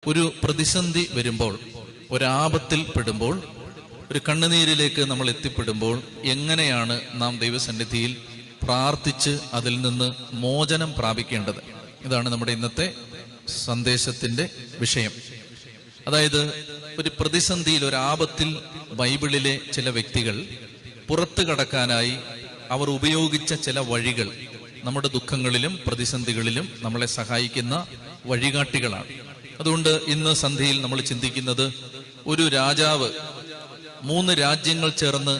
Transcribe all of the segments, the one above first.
ഒരു പ്രതിസന്ധി വരുമ്പോൾ, ഒരാപത്തിൽ പെടുമ്പോൾ, ഒരു കണ്ണുനീരിലേക്ക് നമ്മൾ എത്തിപ്പെടുമ്പോൾ എങ്ങനെയാണ് നാം ദൈവസന്നിധിയിൽ പ്രാർത്ഥിച്ച് അതിൽ നിന്ന് മോചനം പ്രാപിക്കേണ്ടത്? ഇതാണ് നമ്മുടെ ഇന്നത്തെ സന്ദേശത്തിന്റെ വിഷയം. അതായത് ഒരു പ്രതിസന്ധിയിൽ, ഒരാപത്തിൽ ബൈബിളിലെ ചില വ്യക്തികൾ പുറത്തു കടക്കാനായി അവർ ഉപയോഗിച്ച ചില വഴികൾ നമ്മുടെ ദുഃഖങ്ങളിലും പ്രതിസന്ധികളിലും നമ്മളെ സഹായിക്കുന്ന വഴികാട്ടികളാണ്. അതുകൊണ്ട് ഇന്ന് സന്ധ്യയിൽ നമ്മൾ ചിന്തിക്കുന്നത്, ഒരു രാജാവ് 3 രാജ്യങ്ങൾ ചേർന്ന്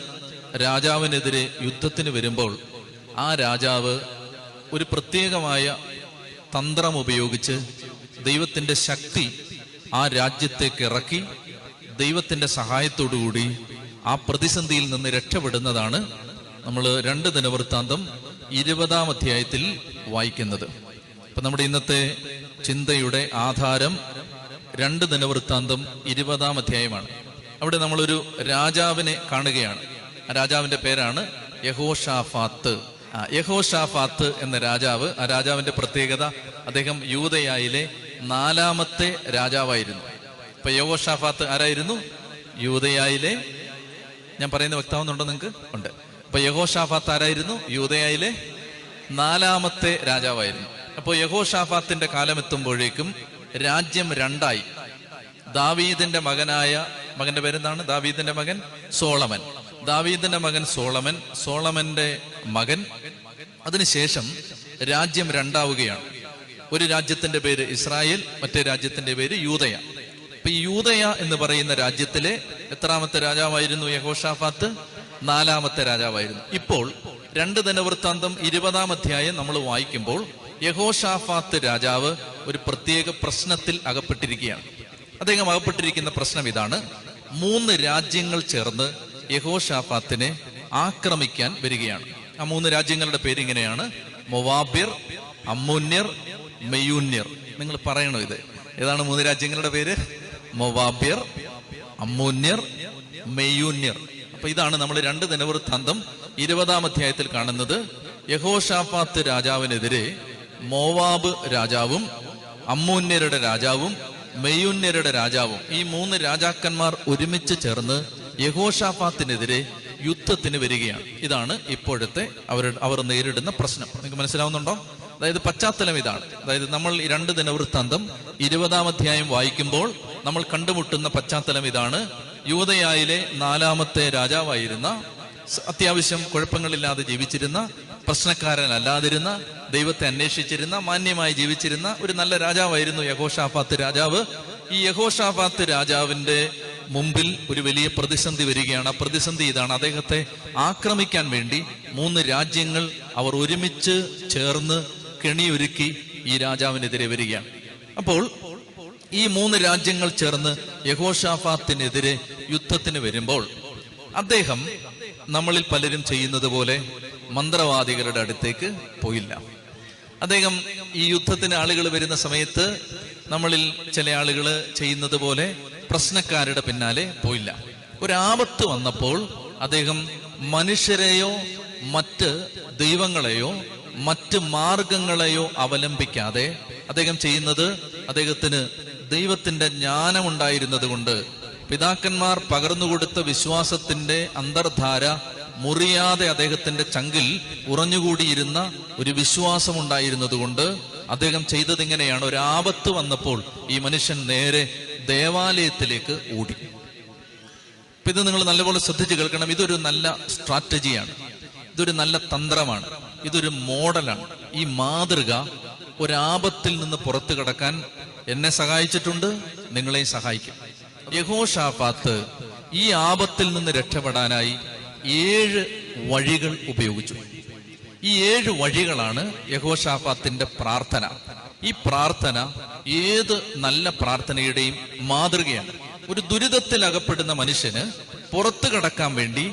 രാജാവിനെതിരെ യുദ്ധത്തിന് വരുമ്പോൾ ആ രാജാവ് ഒരു പ്രത്യേകമായ തന്ത്രം ഉപയോഗിച്ച് ദൈവത്തിന്റെ ശക്തി ആ രാജ്യത്തേക്ക് ഇറക്കി ദൈവത്തിന്റെ സഹായത്തോടുകൂടി ആ പ്രതിസന്ധിയിൽ നിന്ന് രക്ഷപ്പെടുന്നതാണ് നമ്മൾ 2 ദിനവൃത്താന്തം 20-ാം അധ്യായത്തിൽ വായിക്കുന്നത്. അപ്പൊ നമ്മുടെ ഇന്നത്തെ ചിന്തയുടെ ആധാരം 2 ദിനവൃത്താന്തം 20-ാം അധ്യായമാണ്. അവിടെ നമ്മളൊരു രാജാവിനെ കാണുകയാണ്. ആ രാജാവിന്റെ പേരാണ് യഹോഷാഫാത്ത്. യഹോഷാഫാത്ത് എന്ന രാജാവ്, ആ രാജാവിന്റെ പ്രത്യേകത, അദ്ദേഹം യൂദയായിലെ 4ാമത്തെ രാജാവായിരുന്നു. ഇപ്പൊ യഹോഷാഫാത്ത് ആരായിരുന്നു? യൂദയായിലെ, ഞാൻ പറയുന്ന വ്യക്തമാവുന്നുണ്ടോ നിങ്ങൾക്ക്? ഉണ്ട്. അപ്പൊ യഹോഷാഫാത്ത് ആരായിരുന്നു? യൂദയായിലെ 4ാമത്തെ രാജാവായിരുന്നു. അപ്പോൾ യഹോഷാഫാത്തിന്റെ കാലമെത്തുമ്പോഴേക്കും രാജ്യം 2ആയി. ദാവീദിന്റെ മകന്റെ പേരെന്താണ്? ദാവീദിന്റെ മകൻ സോളമൻ. ദാവീദിന്റെ മകൻ സോളമന്റെ മകൻ. അതിനുശേഷം രാജ്യം 2ആവുകയാണ്. ഒരു രാജ്യത്തിന്റെ പേര് ഇസ്രായേൽ, മറ്റേ രാജ്യത്തിന്റെ പേര് യൂദയ. അപ്പൊ ഈ യൂദയ എന്ന് പറയുന്ന രാജ്യത്തിലെ എത്രാമത്തെ രാജാവായിരുന്നു യഹോഷാഫാത്ത്? 4ാമത്തെ രാജാവായിരുന്നു. ഇപ്പോൾ 2 ദിനവൃത്താന്തം 20-ാം അധ്യായം നമ്മൾ വായിക്കുമ്പോൾ യഹോഷാഫാത്ത് രാജാവ് ഒരു പ്രത്യേക പ്രശ്നത്തിൽ അകപ്പെട്ടിരിക്കുകയാണ്. അദ്ദേഹം അകപ്പെട്ടിരിക്കുന്ന പ്രശ്നം ഇതാണ്: 3 രാജ്യങ്ങൾ ചേർന്ന് യഹോഷാഫാത്തിനെ ആക്രമിക്കാൻ വരികയാണ്. ആ 3 രാജ്യങ്ങളുടെ പേര് ഇങ്ങനെയാണ്: മൊവാബ്യർ, അമ്മോന്യർ, മെയൂന്യർ. നിങ്ങൾ പറയണോ ഇത്? ഏതാണ് 3 രാജ്യങ്ങളുടെ പേര്? മൊവാബ്യർ, അമ്മോന്യർ, മെയൂന്യർ. അപ്പൊ ഇതാണ് നമ്മൾ 2 ദിനവൃത്താന്തം 20-ാം അധ്യായത്തിൽ കാണുന്നത്. യഹോഷാഫാത്ത് രാജാവിനെതിരെ മോവാബ് രാജാവും അമ്മോന്യരുടെ രാജാവും മെയൂന്യരുടെ രാജാവും, ഈ 3 രാജാക്കന്മാർ ഒരുമിച്ച് ചേർന്ന് യഹോഷാഫാത്തിനെതിരെ യുദ്ധത്തിന് വരികയാണ്. ഇതാണ് ഇപ്പോഴത്തെ അവർ നേരിടുന്ന പ്രശ്നം. നിങ്ങൾക്ക് മനസ്സിലാവുന്നുണ്ടോ? അതായത് പശ്ചാത്തലം ഇതാണ്. അതായത് നമ്മൾ 2 ദിനവൃത്താന്തം 20-ാം അധ്യായം വായിക്കുമ്പോൾ നമ്മൾ കണ്ടുമുട്ടുന്ന പശ്ചാത്തലം ഇതാണ്. യൂദയായിലെ 4ാമത്തെ രാജാവായിരുന്ന, അത്യാവശ്യം കുഴപ്പങ്ങളില്ലാതെ ജീവിച്ചിരുന്ന, പ്രശ്നക്കാരനല്ലാതിരുന്ന, ദൈവത്തെ അന്വേഷിച്ചിരുന്ന, മാന്യമായി ജീവിച്ചിരുന്ന ഒരു നല്ല രാജാവായിരുന്നു യഹോഷാഫാത്ത് രാജാവ്. ഈ യഹോഷാഫാത്ത് രാജാവിന്റെ മുമ്പിൽ ഒരു വലിയ പ്രതിസന്ധി വരികയാണ്. ആ പ്രതിസന്ധി ഇതാണ്: അദ്ദേഹത്തെ ആക്രമിക്കാൻ വേണ്ടി 3 രാജ്യങ്ങൾ അവർ ഒരുമിച്ച് ചേർന്ന് കെണിയൊരുക്കി ഈ രാജാവിനെതിരെ വരികയാണ്. അപ്പോൾ ഈ 3 രാജ്യങ്ങൾ ചേർന്ന് യഹോഷാഫാത്തിനെതിരെ യുദ്ധത്തിന് വരുമ്പോൾ അദ്ദേഹം നമ്മളിൽ പലരും ചെയ്യുന്നത് പോലെ മന്ത്രവാദികളുടെ അടുത്തേക്ക് പോയില്ല. അദ്ദേഹം ഈ യുദ്ധത്തിന് ആളുകൾ വരുന്ന സമയത്ത് നമ്മളിൽ ചില ആളുകൾ ചെയ്യുന്നത് പോലെ പ്രശ്നക്കാരുടെ പിന്നാലെ പോയില്ല. ഒരാപത്ത് വന്നപ്പോൾ അദ്ദേഹം മനുഷ്യരെയോ മറ്റ് ദൈവങ്ങളെയോ മറ്റ് മാർഗങ്ങളെയോ അവലംബിക്കാതെ അദ്ദേഹം ചെയ്യുന്നത്, അദ്ദേഹത്തിന് ദൈവത്തിന്റെ ജ്ഞാനം ഉണ്ടായിരുന്നത് കൊണ്ട്, പിതാക്കന്മാർ പകർന്നുകൊടുത്ത വിശ്വാസത്തിന്റെ അന്തർധാര മുറിയാതെ അദ്ദേഹത്തിന്റെ ചങ്കിൽ ഉറഞ്ഞുകൂടിയിരുന്ന ഒരു വിശ്വാസം ഉണ്ടായിരുന്നത് കൊണ്ട് അദ്ദേഹം ചെയ്തത് ഇങ്ങനെയാണ്: ഒരാപത്ത് വന്നപ്പോൾ ഈ മനുഷ്യൻ നേരെ ദേവാലയത്തിലേക്ക് ഓടി. അപ്പൊ ഇത് നിങ്ങൾ നല്ലപോലെ ശ്രദ്ധിച്ച് കേൾക്കണം. ഇതൊരു നല്ല സ്ട്രാറ്റജിയാണ്, ഇതൊരു നല്ല തന്ത്രമാണ്, ഇതൊരു മോഡലാണ്. ഈ മാതൃക ഒരാപത്തിൽ നിന്ന് പുറത്തു കടക്കാൻ എന്നെ സഹായിച്ചിട്ടുണ്ട്, നിങ്ങളെയും സഹായിക്കും. യഹോഷാഫാത്ത് ഈ ആപത്തിൽ നിന്ന് രക്ഷപ്പെടാനായി 7 വഴികൾ ഉപയോഗിച്ചു. ഈ 7 വഴികളാണ് യഹോഷാഫാത്തിന്റെ പ്രാർത്ഥന. ഈ പ്രാർത്ഥന ഏത് നല്ല പ്രാർത്ഥനയുടെയും മാതൃകയാണ്. ഒരു ദുരിതത്തിൽ അകപ്പെടുന്ന മനുഷ്യന് പുറത്തു കടക്കാൻ വേണ്ടി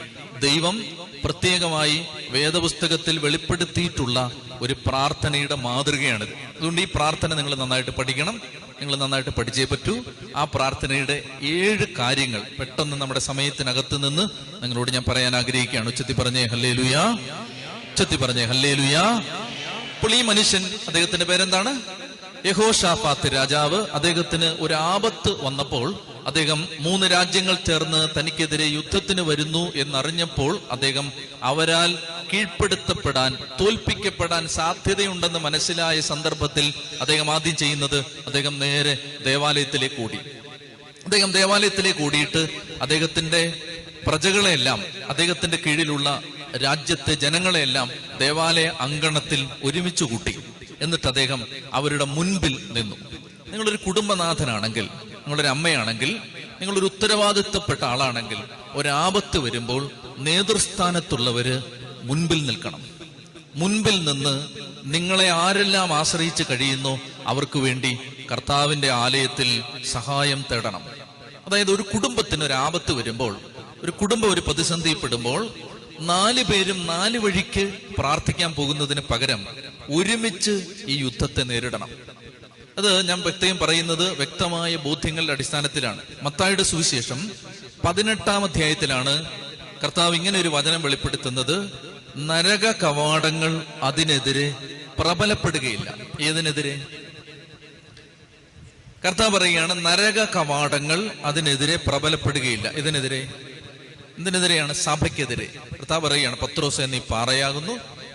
ദൈവം പ്രത്യേകമായി വേദപുസ്തകത്തിൽ വെളിപ്പെടുത്തിയിട്ടുള്ള ഒരു പ്രാർത്ഥനയുടെ മാതൃകയാണിത്. അതുകൊണ്ട് ഈ പ്രാർത്ഥന നിങ്ങൾ നന്നായിട്ട് പഠിക്കണം, നിങ്ങൾ നന്നായിട്ട് പഠിച്ചേ പറ്റൂ. ആ പ്രാർത്ഥനയുടെ 7 കാര്യങ്ങൾ പെട്ടെന്ന് നമ്മുടെ സമയത്തിനകത്ത് നിന്ന് നിങ്ങളോട് ഞാൻ പറയാൻ ആഗ്രഹിക്കുകയാണ്. ഉച്ചത്തി പറഞ്ഞേ ഹല്ലേലൂയ, ഉച്ചത്തി പറഞ്ഞേ ഹല്ലേലൂയ. അപ്പോൾ ഈ മനുഷ്യൻ, അദ്ദേഹത്തിന്റെ പേരെന്താണ്? യഹോശാഫാത്ത് രാജാവ്, അദ്ദേഹത്തിന് ഒരു ആപത്ത് വന്നപ്പോൾ, അദ്ദേഹം 3 രാജ്യങ്ങൾ ചേർന്ന് തനിക്കെതിരെ യുദ്ധത്തിന് വരുന്നു എന്നറിഞ്ഞപ്പോൾ, അദ്ദേഹം അവരാൽ കീഴ്പ്പെടുത്തപ്പെടാൻ, തോൽപ്പിക്കപ്പെടാൻ സാധ്യതയുണ്ടെന്ന് മനസ്സിലായ സന്ദർഭത്തിൽ അദ്ദേഹം ആദ്യം ചെയ്യുന്നത്, അദ്ദേഹം നേരെ ദേവാലയത്തിലേക്ക് ഓടി. അദ്ദേഹം ദേവാലയത്തിലേക്ക് ഓടിയിട്ട് അദ്ദേഹത്തിന്റെ പ്രജകളെല്ലാം, അദ്ദേഹത്തിന്റെ കീഴിലുള്ള രാജ്യത്തെ ജനങ്ങളെല്ലാം ദേവാലയ അങ്കണത്തിൽ ഒരുമിച്ച് കൂട്ടി. എന്നിട്ട് അദ്ദേഹം അവരുടെ മുൻപിൽ നിന്നു. നിങ്ങളൊരു കുടുംബനാഥനാണെങ്കിൽ, നിങ്ങളൊരു അമ്മയാണെങ്കിൽ, നിങ്ങളൊരു ഉത്തരവാദിത്തപ്പെട്ട ആളാണെങ്കിൽ, ഒരാപത്ത് വരുമ്പോൾ നേതൃസ്ഥാനത്തുള്ളവര് മുൻപിൽ നിൽക്കണം. മുൻപിൽ നിന്ന് നിങ്ങളെ ആരെല്ലാം ആശ്രയിച്ച് കഴിയുന്നോ അവർക്ക് വേണ്ടി കർത്താവിന്റെ ആലയത്തിൽ സഹായം തേടണം. അതായത് ഒരു കുടുംബത്തിന് ഒരു ആപത്ത് വരുമ്പോൾ, ഒരു കുടുംബം ഒരു പ്രതിസന്ധിപ്പെടുമ്പോൾ 4 പേരും 4 വഴിക്ക് പ്രാർത്ഥിക്കാൻ പോകുന്നതിന് പകരം ഒരുമിച്ച് ഈ യുദ്ധത്തെ നേരിടണം. അത് ഞാൻ പ്രത്യേകം പറയുന്നത് വ്യക്തമായ ബോധ്യങ്ങളുടെ അടിസ്ഥാനത്തിലാണ്. മത്തായിയുടെ സുവിശേഷം 18-ാം അധ്യായത്തിലാണ് കർത്താവ് ഇങ്ങനെ ഒരു വചനം വെളിപ്പെടുത്തുന്നത്: നരക കവാടങ്ങൾ അതിനെതിരെ പ്രബലപ്പെടുകയില്ല. ഏതിനെതിരെ? കർത്താവ് പറയുകയാണ്, നരക കവാടങ്ങൾ അതിനെതിരെ പ്രബലപ്പെടുകയില്ല. എന്തിനെതിരെയാണ്? സഭയ്ക്കെതിരെ. കർത്താവ് പറയുകയാണ്, പത്രോസേ, നീ പാറയാകുന്നു,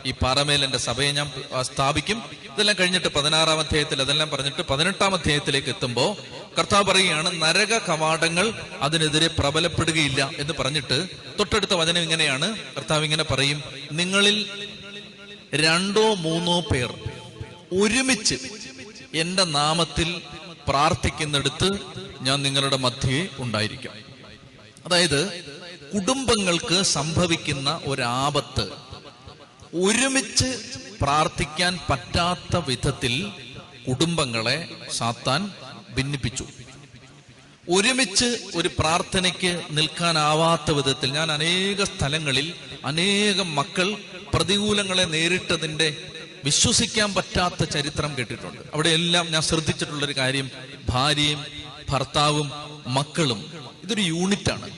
ഈ പാറമേൽ എന്റെ സഭയെ ഞാൻ സ്ഥാപിക്കും. ഇതെല്ലാം കഴിഞ്ഞിട്ട് 16-ാം അധ്യായത്തിൽ അതെല്ലാം പറഞ്ഞിട്ട് 18-ാം അധ്യായത്തിലേക്ക് എത്തുമ്പോ കർത്താവ് പറയുകയാണ്, നരക കവാടങ്ങൾ അതിനെതിരെ പ്രബലപ്പെടുകയില്ല എന്ന് പറഞ്ഞിട്ട് തൊട്ടടുത്ത വചനം ഇങ്ങനെയാണ്. കർത്താവ് ഇങ്ങനെ പറയും: നിങ്ങളിൽ 2 or 3 പേർ ഒരുമിച്ച് എന്റെ നാമത്തിൽ പ്രാർത്ഥിക്കുന്നിടത്ത് ഞാൻ നിങ്ങളുടെ മധ്യേ ഉണ്ടായിരിക്കും. അതായത് കുടുംബങ്ങൾക്ക് സംഭവിക്കുന്ന ഒരാപത്ത് ഒരുമിച്ച് പ്രാർത്ഥിക്കാൻ പറ്റാത്ത വിധത്തിൽ കുടുംബങ്ങളെ സാത്താൻ ഭിന്നിപ്പിച്ചു. ഒരുമിച്ച് ഒരു പ്രാർത്ഥനയ്ക്ക് നിൽക്കാനാവാത്ത വിധത്തിൽ ഞാൻ അനേക സ്ഥലങ്ങളിൽ അനേകം മക്കൾ പ്രതികൂലങ്ങളെ നേരിട്ടതിന്റെ വിശ്വസിക്കാൻ പറ്റാത്ത ചരിത്രം കേട്ടിട്ടുണ്ട്. അവിടെയെല്ലാം ഞാൻ ശ്രദ്ധിച്ചിട്ടുള്ളൊരു കാര്യം, ഭാര്യയും ഭർത്താവും മക്കളും ഇതൊരു യൂണിറ്റാണ്.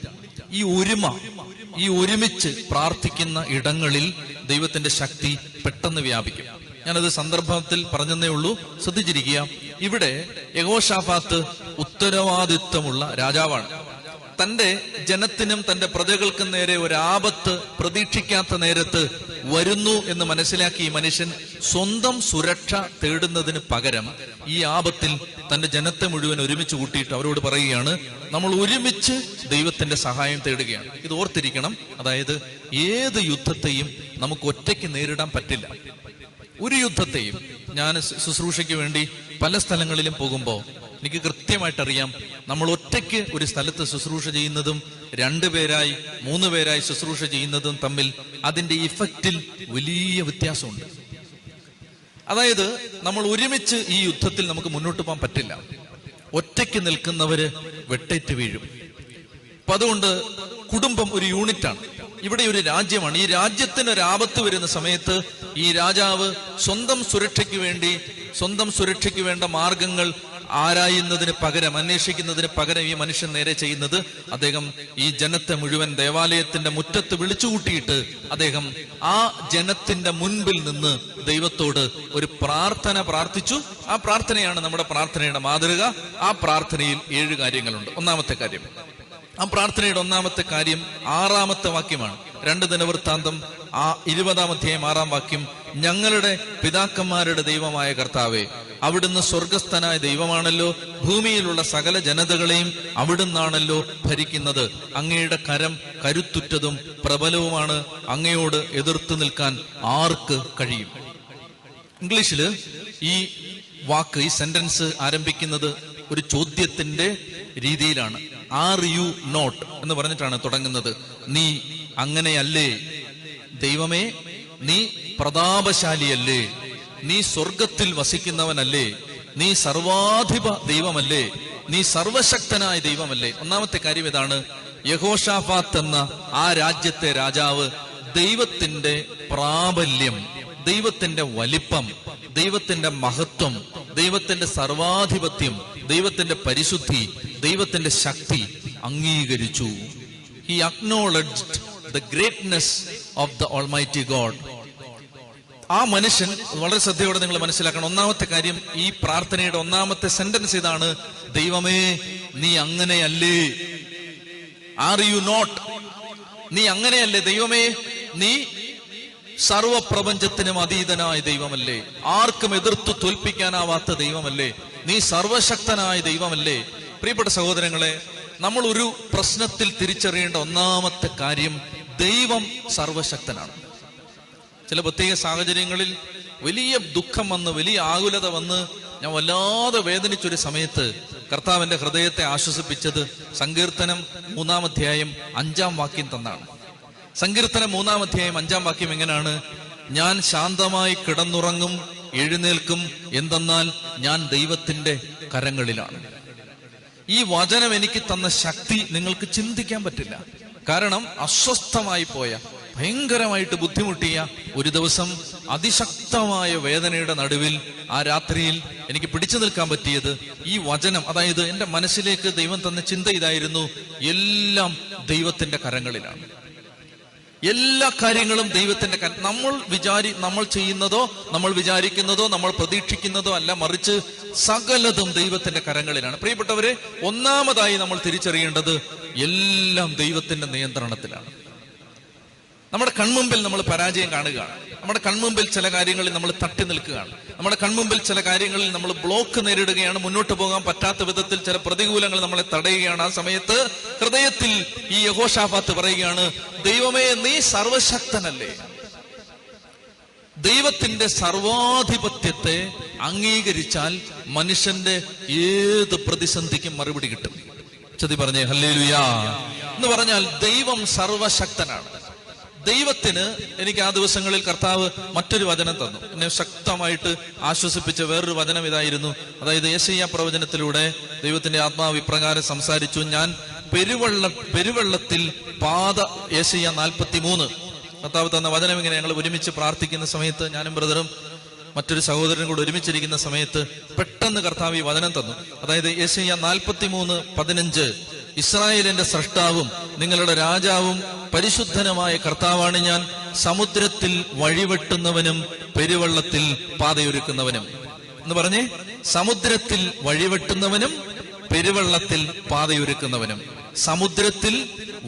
ഈ ഒരുമിച്ച് പ്രാർത്ഥിക്കുന്ന ഇടങ്ങളിൽ ദൈവത്തിന്റെ ശക്തി പെട്ടെന്ന് വ്യാപിക്കും. ഞാനത് സന്ദർഭത്തിൽ പറഞ്ഞതേ ഉള്ളൂ, ശ്രദ്ധിച്ചിരിക്കുക. ഇവിടെ യഹോശാഫാത്ത് ഉത്തരവാദിത്വമുള്ള രാജാവാണ്. തന്റെ ജനത്തിനും തന്റെ പ്രജകൾക്കും നേരെ ഒരു ആപത്ത് പ്രതീക്ഷിക്കാത്ത നേരത്ത് വരുന്നു എന്ന് മനസ്സിലാക്കി ഈ മനുഷ്യൻ സ്വന്തം സുരക്ഷ തേടുന്നതിന് പകരം ഈ ആപത്തിൽ തന്റെ ജനത്തെ മുഴുവൻ ഒരുമിച്ച് കൂട്ടിയിട്ട് അവരോട് പറയുകയാണ്, നമ്മൾ ഒരുമിച്ച് ദൈവത്തിന്റെ സഹായം തേടുകയാണ്. ഇത് ഓർത്തിരിക്കണം. അതായത് ഏത് യുദ്ധത്തെയും നമുക്ക് ഒറ്റയ്ക്ക് നേരിടാൻ പറ്റില്ല. ഒരു യുദ്ധത്തെയും, ഞാൻ ശുശ്രൂഷയ്ക്ക് വേണ്ടി പല സ്ഥലങ്ങളിലും പോകുമ്പോൾ എനിക്ക് കൃത്യമായിട്ടറിയാം, നമ്മൾ ഒറ്റയ്ക്ക് ഒരു സ്ഥലത്ത് ശുശ്രൂഷ ചെയ്യുന്നതും 2 പേരായി 3 പേരായി ശുശ്രൂഷ ചെയ്യുന്നതും തമ്മിൽ അതിന്റെ ഇഫക്റ്റിൽ വലിയ വ്യത്യാസമുണ്ട്. അതായത് നമ്മൾ ഒരുമിച്ച് ഈ യുദ്ധത്തിൽ നമുക്ക് മുന്നോട്ട് പോകാൻ പറ്റില്ല. ഒറ്റയ്ക്ക് നിൽക്കുന്നവര് വെട്ടേറ്റ് വീഴും. അപ്പൊ അതുകൊണ്ട് കുടുംബം ഒരു യൂണിറ്റാണ്. ഇവിടെ ഒരു രാജ്യമാണ്. ഈ രാജ്യത്തിന് ഒരു ആപത്ത് വരുന്ന സമയത്ത് ഈ രാജാവ് സ്വന്തം സുരക്ഷയ്ക്ക് വേണ്ട മാർഗങ്ങൾ ആരായുന്നതിന് പകരം, അന്വേഷിക്കുന്നതിന് പകരം ഈ മനുഷ്യൻ നേരെ ചെയ്യുന്നത്, അദ്ദേഹം ഈ ജനത്തെ മുഴുവൻ ദേവാലയത്തിന്റെ മുറ്റത്ത് വിളിച്ചുകൂട്ടിയിട്ട് അദ്ദേഹം ആ ജനത്തിന്റെ മുൻപിൽ നിന്ന് ദൈവത്തോട് ഒരു പ്രാർത്ഥന പ്രാർത്ഥിച്ചു. ആ പ്രാർത്ഥനയാണ് നമ്മുടെ പ്രാർത്ഥനയുടെ മാതൃക. ആ പ്രാർത്ഥനയിൽ 7 കാര്യങ്ങളുണ്ട്. ഒന്നാമത്തെ കാര്യം, ആ പ്രാർത്ഥനയുടെ ഒന്നാമത്തെ കാര്യം 6-ാമത്തെ വാക്യമാണ്. 2 ദിനവൃത്താന്തം 20-ാം അധ്യായം 6-ാം വാക്യം: ഞങ്ങളുടെ പിതാക്കന്മാരുടെ ദൈവമായ കർത്താവേ, അവിടുന്ന് സ്വർഗസ്ഥനായ ദൈവമാണല്ലോ, ഭൂമിയിലുള്ള സകല ജനതകളെയും അവിടുന്നാണല്ലോ ഭരിക്കുന്നത്. അങ്ങയുടെ കരം കരുത്തുറ്റതും പ്രബലവുമാണ്. അങ്ങയോട് എതിർത്ത് നിൽക്കാൻ ആർക്ക് കഴിയും? ഇംഗ്ലീഷില് ഈ വാക്ക്, ഈ സെന്റൻസ് ആരംഭിക്കുന്നത് ഒരു ചോദ്യത്തിന്റെ രീതിയിലാണ്. ആർ യു നോട്ട് എന്ന് പറഞ്ഞിട്ടാണ് തുടങ്ങുന്നത്. നീ അങ്ങനെയല്ലേ? ദൈവമേ, നീ പ്രതാപശാലിയല്ലേ? നീ സ്വർഗത്തിൽ വസിക്കുന്നവനല്ലേ? നീ സർവാധിപ ദൈവമല്ലേ? നീ സർവശക്തനായ ദൈവമല്ലേ? ഒന്നാമത്തെ കാര്യം ഇതാണ്. യഹോശാഫാത്ത് എന്ന ആ രാജ്യത്തെ രാജാവ് ദൈവത്തിന്റെ പ്രാബല്യം, ദൈവത്തിന്റെ വലിപ്പം, ദൈവത്തിന്റെ മഹത്വം, ദൈവത്തിന്റെ സർവാധിപത്യം, ദൈവത്തിന്റെ പരിശുദ്ധി, ദൈവത്തിന്റെ ശക്തി അംഗീകരിച്ചു. He acknowledged the greatness of the Almighty God. ആ മനുഷ്യൻ വളരെ ശ്രദ്ധയോടെ നിങ്ങൾ മനസ്സിലാക്കണം. ഒന്നാമത്തെ കാര്യം, ഈ പ്രാർത്ഥനയുടെ ഒന്നാമത്തെ സെന്റൻസ് ഇതാണ്: ദൈവമേ നീ അങ്ങനെയല്ലേ. Are you not? നീ അങ്ങനെയല്ലേ ദൈവമേ, നീ സർവപ്രപഞ്ചത്തിനും അതീതനായ ദൈവമല്ലേ, ആർക്കും എതിർത്തു തോൽപ്പിക്കാനാവാത്ത ദൈവമല്ലേ, നീ സർവശക്തനായ ദൈവമല്ലേ. പ്രിയപ്പെട്ട സഹോദരങ്ങളെ, നമ്മൾ ഒരു പ്രശ്നത്തിൽ തിരിച്ചറിയേണ്ട ഒന്നാമത്തെ കാര്യം, ദൈവം സർവശക്തനാണ്. ചില പ്രത്യേക സാഹചര്യങ്ങളിൽ വലിയ ദുഃഖം വന്ന്, വലിയ ആകുലത വന്ന് ഞാൻ വല്ലാതെ വേദനിച്ചൊരു സമയത്ത് കർത്താവിന്റെ ഹൃദയത്തെ ആശ്വസിപ്പിച്ചത് സങ്കീർത്തനം 3-ാം അധ്യായം 5-ാം വാക്യം തന്നാണ്. സങ്കീർത്തനം 3-ാം അധ്യായം 5-ാം വാക്യം എങ്ങനെയാണ്? ഞാൻ ശാന്തമായി കിടന്നുറങ്ങും, എഴുന്നേൽക്കും, എന്തെന്നാൽ ഞാൻ ദൈവത്തിന്റെ കരങ്ങളിലാണ്. ഈ വചനം എനിക്ക് തന്ന ശക്തി നിങ്ങൾക്ക് ചിന്തിക്കാൻ പറ്റില്ല. കാരണം അസ്വസ്ഥമായി പോയ, ഭയങ്കരമായിട്ട് ബുദ്ധിമുട്ടിയ ഒരു ദിവസം, അതിശക്തമായ വേദനയുടെ നടുവിൽ ആ രാത്രിയിൽ എനിക്ക് പിടിച്ചു നിൽക്കാൻ പറ്റിയത് ഈ വചനം. അതായത് എന്റെ മനസ്സിലേക്ക് ദൈവം തന്ന ചിന്ത ഇതായിരുന്നു: എല്ലാം ദൈവത്തിന്റെ കരങ്ങളിലാണ്, എല്ലാ കാര്യങ്ങളും ദൈവത്തിന്റെ നമ്മൾ ചെയ്യുന്നതോ നമ്മൾ വിചാരിക്കുന്നതോ നമ്മൾ പ്രതീക്ഷിക്കുന്നതോ അല്ല, മറിച്ച് സകലതും ദൈവത്തിന്റെ കരങ്ങളിലാണ്. പ്രിയപ്പെട്ടവരെ, ഒന്നാമതായി നമ്മൾ തിരിച്ചറിയേണ്ടത് എല്ലാം ദൈവത്തിന്റെ നിയന്ത്രണത്തിലാണ്. നമ്മുടെ കൺമുമ്പിൽ നമ്മൾ പരാജയം കാണുകയാണ്, നമ്മുടെ കൺമുമ്പിൽ ചില കാര്യങ്ങളിൽ നമ്മൾ തട്ടി നിൽക്കുകയാണ്, നമ്മുടെ കൺമുമ്പിൽ ചില കാര്യങ്ങളിൽ നമ്മൾ ബ്ലോക്ക് നേരിടുകയാണ്, മുന്നോട്ട് പോകാൻ പറ്റാത്ത വിധത്തിൽ ചില പ്രതികൂലങ്ങൾ നമ്മളെ തടയുകയാണ്. ആ സമയത്ത് ഹൃദയത്തിൽ ഈ യഹോശാഫാത്ത് പറയുകയാണ്: ദൈവമേ നീ സർവശക്തനല്ലേ. ദൈവത്തിന്റെ സർവാധിപത്യത്തെ അംഗീകരിച്ചാൽ മനുഷ്യന്റെ ഏത് പ്രതിസന്ധിക്കും മറുപടി കിട്ടും. ചതി പറഞ്ഞേ ഹല്ലേലൂയാ എന്ന് പറഞ്ഞാൽ ദൈവം സർവശക്തനാണ്. ദൈവത്തിന് എനിക്ക് ആ ദിവസങ്ങളിൽ കർത്താവ് മറ്റൊരു വചനം തന്നു, എന്നെ ശക്തമായിട്ട് ആശ്വസിപ്പിച്ച വേറൊരു വചനം ഇതായിരുന്നു. അതായത് യെശയ്യാ പ്രവചനത്തിലൂടെ ദൈവത്തിന്റെ ആത്മാവ് ഇപ്രകാരം സംസാരിച്ചു: ഞാൻ പെരുവെള്ളത്തിൽ പാത. യെശയ്യാ 43 കർത്താവ് തന്ന വചനം ഇങ്ങനെ. ഞങ്ങൾ ഒരുമിച്ച് പ്രാർത്ഥിക്കുന്ന സമയത്ത്, ഞാനും ബ്രദറും മറ്റൊരു സഹോദരനും കൂടെ ഒരുമിച്ചിരിക്കുന്ന സമയത്ത് പെട്ടെന്ന് കർത്താവ് ഈ വചനം തന്നു. അതായത് യെശയ്യാ 43:15 ഇസ്രായേലിന്റെ സ്രഷ്ടാവും നിങ്ങളുടെ രാജാവും പരിശുദ്ധനുമായ കർത്താവാണ് ഞാൻ, സമുദ്രത്തിൽ വഴിവെട്ടുന്നവനും പെരുവെള്ളത്തിൽ പാതയൊരുക്കുന്നവനും എന്ന് പറഞ്ഞേ. സമുദ്രത്തിൽ വഴിവെട്ടുന്നവനും പെരുവെള്ളത്തിൽ പാതയൊരുക്കുന്നവനും. സമുദ്രത്തിൽ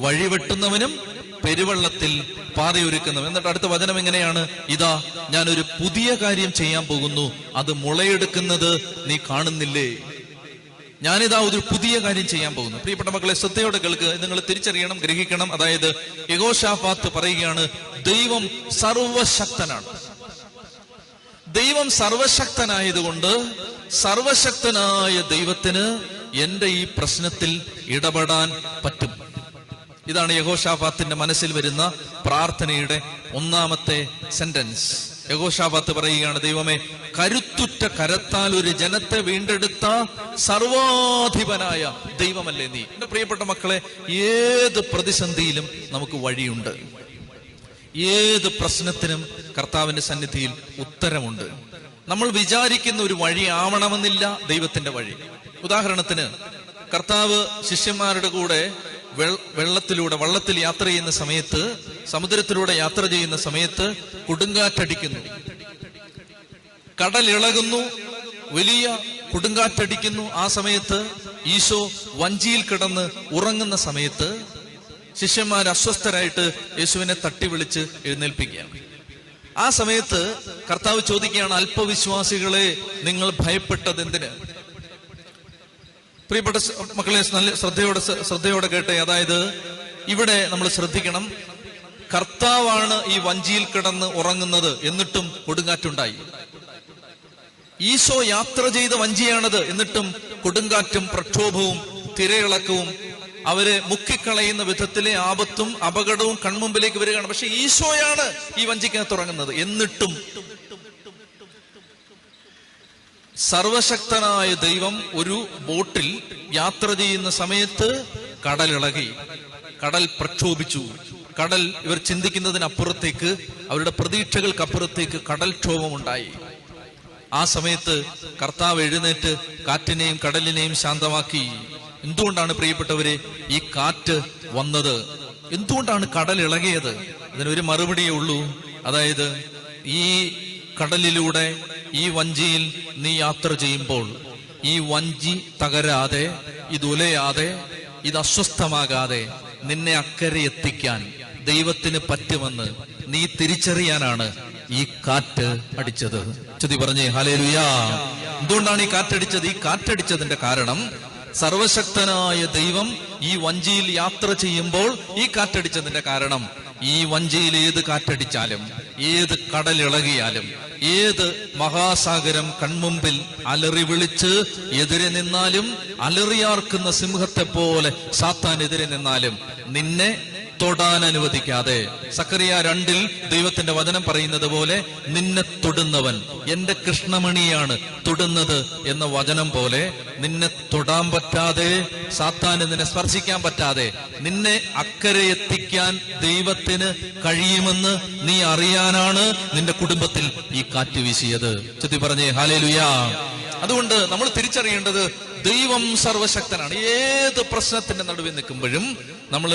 വഴിവെട്ടുന്നവനും പെരുവെള്ളത്തിൽ പാതയൊരുക്കുന്നവൻ. എന്നിട്ട് അടുത്ത വചനം എങ്ങനെയാണ്? ഇതാ ഞാനൊരു പുതിയ കാര്യം ചെയ്യാൻ പോകുന്നു, അത് മുളയെടുക്കുന്നത് നീ കാണുന്നില്ലേ. ഞാനിതാ ഒരു പുതിയ കാര്യം ചെയ്യാൻ പോകുന്നു. പ്രിയപ്പെട്ട മക്കളെ, ശ്രദ്ധയോടെ കേൾക്കുക, നിങ്ങൾ തിരിച്ചറിയണം, ഗ്രഹിക്കണം. അതായത് യഹോശാഫാത്ത് പറയുകയാണ്: ദൈവം സർവശക്തനാണ്. ദൈവം സർവശക്തനായതുകൊണ്ട് സർവശക്തനായ ദൈവത്തിന് എന്റെ ഈ പ്രശ്നത്തിൽ ഇടപെടാൻ പറ്റും. ഇതാണ് യഹോശാഫാത്തിന്റെ മനസ്സിൽ വരുന്ന പ്രാർത്ഥനയുടെ ഒന്നാമത്തെ സെന്റൻസ്. യഹോശാഫാത്ത് പറയുകയാണ്: ദൈവമേ, കരുത്തുറ്റ കരത്താൽ ഒരു ജനത്തെ വീണ്ടെടുത്ത സർവാധിപനായ ദൈവമല്ലേ നീ. എന്റെ പ്രിയപ്പെട്ട മക്കളെ, ഏത് പ്രതിസന്ധിയിലും നമുക്ക് വഴിയുണ്ട്. ഏത് പ്രശ്നത്തിനും കർത്താവിന്റെ സന്നിധിയിൽ ഉത്തരമുണ്ട്. നമ്മൾ വിചാരിക്കുന്ന ഒരു വഴി ആവണമെന്നില്ല ദൈവത്തിന്റെ വഴി. ഉദാഹരണത്തിന്, കർത്താവ് ശിഷ്യന്മാരുടെ കൂടെ വള്ളത്തിൽ യാത്ര ചെയ്യുന്ന സമയത്ത്, സമുദ്രത്തിലൂടെ യാത്ര ചെയ്യുന്ന സമയത്ത് കൊടുങ്കാറ്റടിക്കുന്നു, കടലിളകുന്നു, വലിയ കൊടുങ്കാറ്റടിക്കുന്നു. ആ സമയത്ത് ഈശോ വഞ്ചിയിൽ കിടന്ന് ഉറങ്ങുന്ന സമയത്ത് ശിഷ്യന്മാർ അസ്വസ്ഥരായിട്ട് യേശുവിനെ തട്ടി വിളിച്ച് എഴുന്നേൽപ്പിക്കുകയാണ്. ആ സമയത്ത് കർത്താവ് ചോദിക്കുകയാണ്: അല്പവിശ്വാസികളെ, നിങ്ങൾ ഭയപ്പെട്ടത് എന്തിന്? പ്രിയപ്പെട്ട മക്കളെ, നല്ല ശ്രദ്ധയോടെ കേട്ടെ. അതായത് ഇവിടെ നമ്മൾ ശ്രദ്ധിക്കണം, കർത്താവാണ് ഈ വഞ്ചിയിൽ കിടന്ന് ഉറങ്ങുന്നത്, എന്നിട്ടും കൊടുങ്കാറ്റുണ്ടായി. ഈശോ യാത്ര ചെയ്ത വഞ്ചിയാണത്, എന്നിട്ടും കൊടുങ്കാറ്റും പ്രക്ഷോഭവും തിരയിളക്കവും അവരെ മുക്കിക്കളയുന്ന വിധത്തിലെ ആപത്തും അപകടവും കൺമുമ്പിലേക്ക് വരികയാണ്. പക്ഷെ ഈശോയാണ് ഈ വഞ്ചിക്കകത്ത് ഉറങ്ങുന്നത്. എന്നിട്ടും സർവശക്തനായ ദൈവം ഒരു ബോട്ടിൽ യാത്ര ചെയ്യുന്ന സമയത്ത് കടലിളകി, കടൽ പ്രക്ഷോഭിച്ചു. കടൽ ഇവർ ചിന്തിക്കുന്നതിനപ്പുറത്തേക്ക്, അവരുടെ പ്രതീക്ഷകൾക്കപ്പുറത്തേക്ക് കടൽക്ഷോഭമുണ്ടായി. ആ സമയത്ത് കർത്താവ് എഴുന്നേറ്റ് കാറ്റിനെയും കടലിനെയും ശാന്തമാക്കി. എന്തുകൊണ്ടാണ് പ്രിയപ്പെട്ടവരെ ഈ കാറ്റ് വന്നത്? എന്തുകൊണ്ടാണ് കടൽ ഇളകിയത്? അതിനൊരു മറുപടിയേ ഉള്ളൂ. അതായത് ഈ കടലിലൂടെ ഈ വഞ്ചിയിൽ നീ യാത്ര ചെയ്യുമ്പോൾ ഈ വഞ്ചി തകരാതെ, ഇത് ഉലയാതെ, ഇത് അസ്വസ്ഥമാകാതെ നിന്നെ അക്കരെ എത്തിക്കാൻ ദൈവത്തിന് പറ്റുമെന്ന് നീ തിരിച്ചറിയാനാണ് ഈ കാറ്റ് അടിച്ചത്. ചൊല്ലി പറഞ്ഞേ ഹല്ലേലൂയാ. എന്തുകൊണ്ടാണ് ഈ കാറ്റടിച്ചത്? ഈ കാറ്റടിച്ചതിന്റെ കാരണം സർവശക്തനായ ദൈവം ഈ വഞ്ചിയിൽ യാത്ര ചെയ്യുമ്പോൾ ഈ കാറ്റടിച്ചതിന്റെ കാരണം, ഈ വഞ്ചിയിൽ ഏത് കാറ്റടിച്ചാലും, ഏത് കടലിളകിയാലും, ഏത് മഹാസാഗരം കൺമുമ്പിൽ അലറി വിളിച്ച് എതിരെ നിന്നാലും, അലറിയാർക്കുന്ന സിംഹത്തെ പോലെ സാത്താൻ എതിരെ നിന്നാലും നിന്നെ തൊടാൻ അനുവദിക്കാതെ, സക്കറിയ 2 ദൈവത്തിന്റെ വചനം പറയുന്നത് പോലെ, നിന്നെ തൊടുന്നവൻ എന്റെ കൃഷ്ണമണിയാണ് തൊടുന്നത് എന്ന വചനം പോലെ, നിന്നെ തൊടാൻ പറ്റാതെ, സാത്താന് നിന്നെ സ്പർശിക്കാൻ പറ്റാതെ നിന്നെ അക്കരെ എത്തിക്കാൻ ദൈവത്തിന് കഴിയുമെന്ന് നീ അറിയാനാണ് നിന്റെ കുടുംബത്തിൽ ഈ കാറ്റ് വീശിയത്. ചൊല്ലി പറഞ്ഞേ ഹല്ലേലൂയാ. അതുകൊണ്ട് നമ്മൾ തിരിച്ചറിയേണ്ടത് ദൈവം സർവശക്തനാണ്. ഏത് പ്രശ്നത്തിന്റെ നടുവിൽ നിൽക്കുമ്പോഴും നമ്മൾ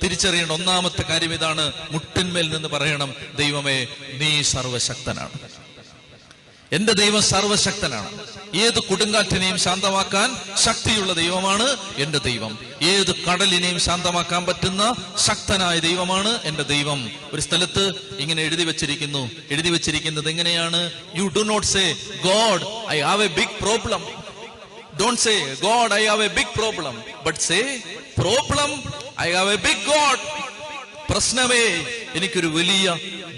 തിരിച്ചറിയേണ്ട ഒന്നാമത്തെ കാര്യം ഇതാണ്. മുട്ടിന്മേൽ നിന്ന് പറയണം, ദൈവമേ നീ സർവശക്തനാണ്. എന്റെ ദൈവം സർവശക്തനാണ്. ഏത് കൊടുങ്കാറ്റിനെയും ശാന്തമാക്കാൻ ശക്തിയുള്ള ദൈവമാണ് എന്റെ ദൈവം. ഏത് കടലിനെയും ശാന്തമാക്കാൻ പറ്റുന്ന ശക്തനായ ദൈവമാണ് എന്റെ ദൈവം. ഒരു സ്ഥലത്ത് ഇങ്ങനെ എഴുതി വെച്ചിരിക്കുന്നത് എങ്ങനെയാണ്? You do not say God I have a big problem. Don't say, God, I have a big problem. But say, problem, I have a big God. പ്രശ്നമേ, എനിക്കൊരു വലിയ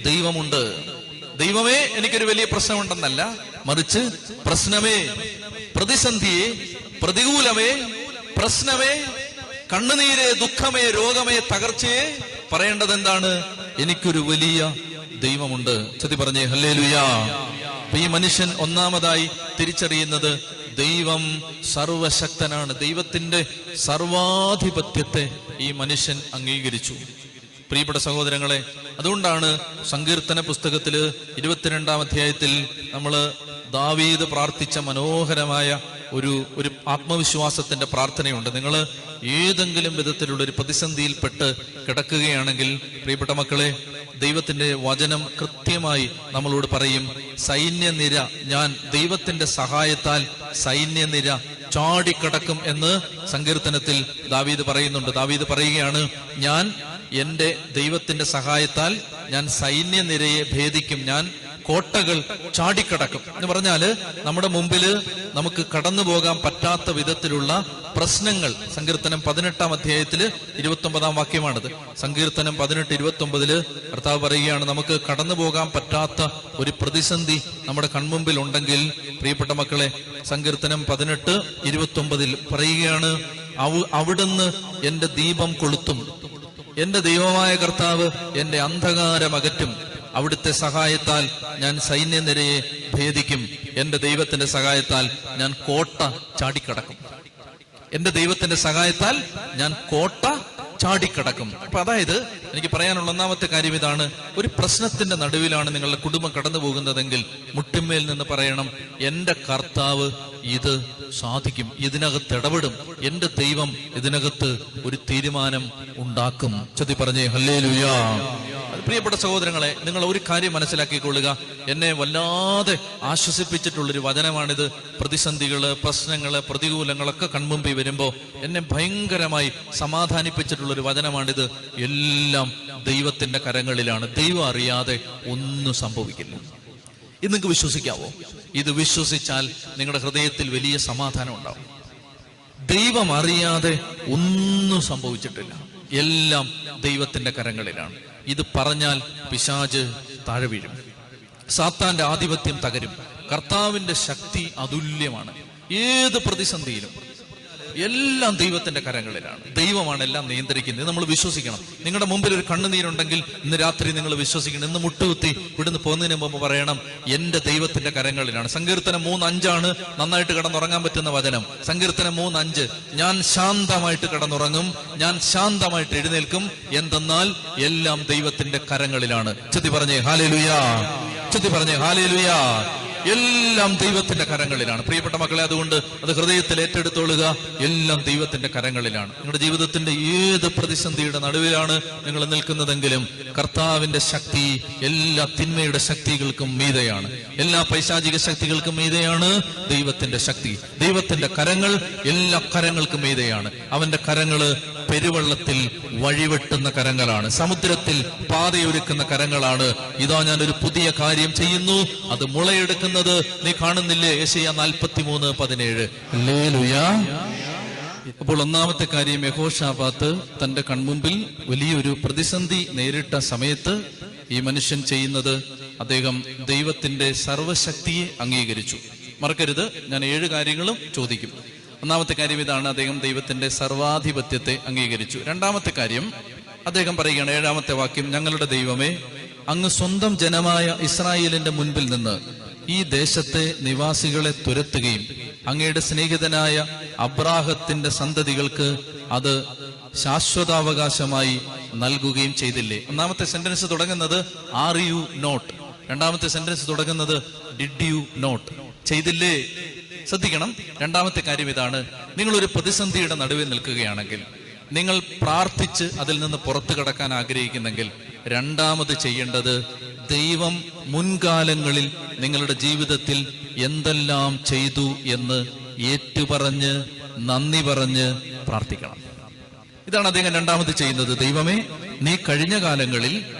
ദൈവമുണ്ട്. ദൈവമേ, എനിക്കൊരു വലിയ പ്രശ്നമുണ്ടെന്നല്ല, മറിച്ച് പ്രശ്നമേ, പ്രതിസന്ധിയെ, പ്രതികൂലമേ, പ്രശ്നമേ, കണ്ണുനീരെ, ദുഃഖമേ, രോഗമേ, തകർച്ചയെ പറയേണ്ടത് എന്താണ്? എനിക്കൊരു വലിയ ദൈവമുണ്ട്. ചൊല്ലി പറഞ്ഞേ ഹല്ലേലൂയാ. അപ്പൊ ഈ മനുഷ്യൻ ഒന്നാമതായി തിരിച്ചറിയുന്നത് ദൈവം സർവശക്തനാണ്. ദൈവത്തിന്റെ സർവാധിപത്യത്തെ ഈ മനുഷ്യൻ അംഗീകരിച്ചു. പ്രിയപ്പെട്ട സഹോദരങ്ങളെ, അതുകൊണ്ടാണ് സങ്കീർത്തന പുസ്തകത്തില് 22-ാം അധ്യായത്തിൽ നമ്മള് ദാവീദ് പ്രാർത്ഥിച്ച മനോഹരമായ ഒരു ആത്മവിശ്വാസത്തിന്റെ പ്രാർത്ഥനയുണ്ട്. നിങ്ങൾ ഏതെങ്കിലും വിധത്തിലുള്ള ഒരു പ്രതിസന്ധിയിൽപ്പെട്ട് കിടക്കുകയാണെങ്കിൽ, പ്രിയപ്പെട്ട മക്കളെ, ദൈവത്തിന്റെ വചനം കൃത്യമായി നമ്മളോട് പറയും, സൈന്യനിര, ഞാൻ ദൈവത്തിന്റെ സഹായത്താൽ സൈന്യനിര ചാടിക്കടക്കും എന്ന് സങ്കീർത്തനത്തിൽ ദാവീദ് പറയുന്നുണ്ട്. ദാവീദ് പറയുകയാണ്, ഞാൻ എന്റെ ദൈവത്തിന്റെ സഹായത്താൽ ഞാൻ സൈന്യനിരയെ ഭേദിക്കും, ഞാൻ കോട്ടകൾ ചാടിക്കടക്കും എന്ന് പറഞ്ഞാല് നമ്മുടെ മുമ്പില് നമുക്ക് കടന്നു പോകാൻ പറ്റാത്ത വിധത്തിലുള്ള പ്രശ്നങ്ങൾ. സങ്കീർത്തനം 18-ാം അധ്യായത്തില് 29-ാം വാക്യമാണത്. സങ്കീർത്തനം 18:29 കർത്താവ് പറയുകയാണ്, നമുക്ക് കടന്നു പോകാൻ പറ്റാത്ത ഒരു പ്രതിസന്ധി നമ്മുടെ കൺമുമ്പിൽ ഉണ്ടെങ്കിൽ, പ്രിയപ്പെട്ട മക്കളെ, സങ്കീർത്തനം 18:29 പറയുകയാണ്, അവിടുന്ന് എന്റെ ദീപം കൊളുത്തും, എന്റെ ദൈവമായ കർത്താവ് എന്റെ അന്ധകാരം അകറ്റും, അവിടുത്തെ സഹായത്താൽ ഞാൻ സൈന്യനിരയെ ഭേദിക്കും, എന്റെ ദൈവത്തിന്റെ സഹായത്താൽ ഞാൻ കോട്ട ചാടിക്കടക്കും. എന്റെ ദൈവത്തിന്റെ സഹായത്താൽ ഞാൻ കോട്ട ചാടിക്കടക്കും. അപ്പൊ അതായത് എനിക്ക് പറയാനുള്ള ഒന്നാമത്തെ കാര്യം ഇതാണ്. ഒരു പ്രശ്നത്തിന്റെ നടുവിലാണ് നിങ്ങളുടെ കുടുംബം കടന്നു പോകുന്നതെങ്കിൽ മുട്ടിന്മേൽ നിന്ന് പറയണം, എന്റെ കർത്താവ് ഇത് സാധിക്കും, ഇതിനകത്ത് ഇടപെടും, എന്റെ ദൈവം ഇതിനകത്ത് ഒരു തീരുമാനം ഉണ്ടാക്കും. ചൊല്ലി പറഞ്ഞേ ഹല്ലേലൂയാ. പ്രിയപ്പെട്ട സഹോദരങ്ങളെ, നിങ്ങൾ ഒരു കാര്യം മനസ്സിലാക്കിക്കൊള്ളുക. എന്നെ വല്ലാതെ ആശ്വസിപ്പിച്ചിട്ടുള്ളൊരു വചനമാണിത്. പ്രതിസന്ധികള്, പ്രശ്നങ്ങള്, പ്രതികൂലങ്ങളൊക്കെ കൺമുമ്പിൽ വരുമ്പോ എന്നെ ഭയങ്കരമായി സമാധാനിപ്പിച്ചിട്ടുള്ളൊരു വചനമാണിത്. എല്ലാം ദൈവത്തിന്റെ കരങ്ങളിലാണ്. ദൈവം അറിയാതെ ഒന്നും സംഭവിക്കില്ല. ഇത് നിങ്ങൾക്ക് വിശ്വസിക്കാവോ? ഇത് വിശ്വസിച്ചാൽ നിങ്ങളുടെ ഹൃദയത്തിൽ വലിയ സമാധാനം ഉണ്ടാവും. ദൈവം അറിയാതെ ഒന്നും സംഭവിച്ചിട്ടില്ല. എല്ലാം ദൈവത്തിന്റെ കരങ്ങളിലാണ്. ഇത് പറഞ്ഞാൽ പിശാച് താഴെ വീഴും, സാത്താന്റെ ആധിപത്യം തകരും. കർത്താവിന്റെ ശക്തി അതുല്യമാണ്. ഏത് പ്രതിസന്ധിയിലും എല്ലാം ദൈവത്തിന്റെ കരങ്ങളിലാണ്. ദൈവമാണ് എല്ലാം നിയന്ത്രിക്കുന്നത്. നമ്മൾ വിശ്വസിക്കണം. നിങ്ങളുടെ മുമ്പിൽ ഒരു കണ്ണുനീരുണ്ടെങ്കിൽ ഇന്ന് രാത്രി നിങ്ങൾ വിശ്വസിക്കണം. ഇന്ന് മുട്ടുകുത്തി ഇവിടുന്ന് പോകുന്നതിന് മുമ്പ് പറയണം, എന്റെ ദൈവത്തിന്റെ കരങ്ങളിലാണ്. സങ്കീർത്തനം 3:5 നന്നായിട്ട് കിടന്നുറങ്ങാൻ പറ്റുന്ന വചനം. സങ്കീർത്തനം 3:5, ഞാൻ ശാന്തമായിട്ട് കിടന്നുറങ്ങും, ഞാൻ ശാന്തമായിട്ട് എഴുന്നേൽക്കും, എന്തെന്നാൽ എല്ലാം ദൈവത്തിന്റെ കരങ്ങളിലാണ്. ചൊല്ലി പറഞ്ഞേ ഹല്ലേലൂയാ. ചൊല്ലി പറഞ്ഞേ ഹല്ലേലൂയാ. എല്ലാം ദൈവത്തിന്റെ കരങ്ങളിലാണ്. പ്രിയപ്പെട്ട മക്കളെ, അതുകൊണ്ട് അത് ഹൃദയത്തിൽ ഏറ്റെടുത്തോളുക. എല്ലാം ദൈവത്തിന്റെ കരങ്ങളിലാണ്. നിങ്ങളുടെ ജീവിതത്തിന്റെ ഏത് പ്രതിസന്ധിയുടെ നടുവിലാണ് നിങ്ങൾ നിൽക്കുന്നതെങ്കിലും കർത്താവിന്റെ ശക്തി എല്ലാ തിന്മയുടെ ശക്തികൾക്കും മീതെയാണ്. എല്ലാ പൈശാചിക ശക്തികൾക്കും മീതെയാണ് ദൈവത്തിന്റെ ശക്തി. ദൈവത്തിന്റെ കരങ്ങൾ എല്ലാ കരങ്ങൾക്കും മീതെയാണ്. അവന്റെ കരങ്ങള് പെരുവെള്ളത്തിൽ വഴിവെട്ടുന്ന കരങ്ങളാണ്. സമുദ്രത്തിൽ പാതയൊരുക്കുന്ന കരങ്ങളാണ്. ഇതാ ഞാനൊരു പുതിയ കാര്യം ചെയ്യുന്നു, അത് മുളയെടുക്കുന്നത് നീ കാണുന്നില്ലേ? യെശയ്യാ 43:17. ഹല്ലേലൂയ. അപ്പോൾ ഒന്നാമത്തെ കാര്യം, യെഹോശാഫാത്ത് തന്റെ കൺമുമ്പിൽ വലിയൊരു പ്രതിസന്ധി നേരിട്ട സമയത്ത് ഈ മനുഷ്യൻ ചെയ്യുന്നത്, അദ്ദേഹം ദൈവത്തിന്റെ സർവശക്തിയെ അംഗീകരിച്ചു. മറക്കരുത്, ഞാൻ 7 കാര്യങ്ങളും ചോദിക്കും. ഒന്നാമത്തെ കാര്യം ഇതാണ്, അദ്ദേഹം ദൈവത്തിന്റെ സർവാധിപത്യത്തെ അംഗീകരിച്ചു. രണ്ടാമത്തെ കാര്യം അദ്ദേഹം പറയുകയാണ്, 7-ാമത്തെ വാക്യം, ഞങ്ങളുടെ ദൈവമേ, അങ്ങ് സ്വന്തം ജനമായ ഇസ്രായേലിന്റെ മുൻപിൽ നിന്ന് ഈ ദേശത്തെ നിവാസികളെ തുരത്തുകയും അങ്ങയുടെ സ്നേഹിതനായ അബ്രാഹത്തിന്റെ സന്തതികൾക്ക് അത് ശാശ്വതാവകാശമായി നൽകുകയും ചെയ്തില്ലേ. ഒന്നാമത്തെ സെന്റൻസ് തുടങ്ങുന്നത് ആർ യു നോട്ട്, രണ്ടാമത്തെ സെന്റൻസ് തുടങ്ങുന്നത് ഡിഡ് യു നോട്ട്, ചെയ്തില്ലേ. ശ്രദ്ധിക്കണം. രണ്ടാമത്തെ കാര്യം ഇതാണ്, നിങ്ങളൊരു പ്രതിസന്ധിയുടെ നടുവിൽ നിൽക്കുകയാണെങ്കിൽ, നിങ്ങൾ പ്രാർത്ഥിച്ച് അതിൽ നിന്ന് പുറത്തു കടക്കാൻ ആഗ്രഹിക്കുന്നെങ്കിൽ, രണ്ടാമത് ചെയ്യേണ്ടത് ദൈവം മുൻകാലങ്ങളിൽ നിങ്ങളുടെ ജീവിതത്തിൽ എന്തെല്ലാം ചെയ്തു എന്ന് ഏറ്റുപറഞ്ഞ് നന്ദി പറഞ്ഞ് പ്രാർത്ഥിക്കണം. ഇതാണ് അദ്ദേഹം രണ്ടാമത് ചെയ്യുന്നത്. ദൈവമേ, നീ കഴിഞ്ഞ കാലങ്ങളിൽ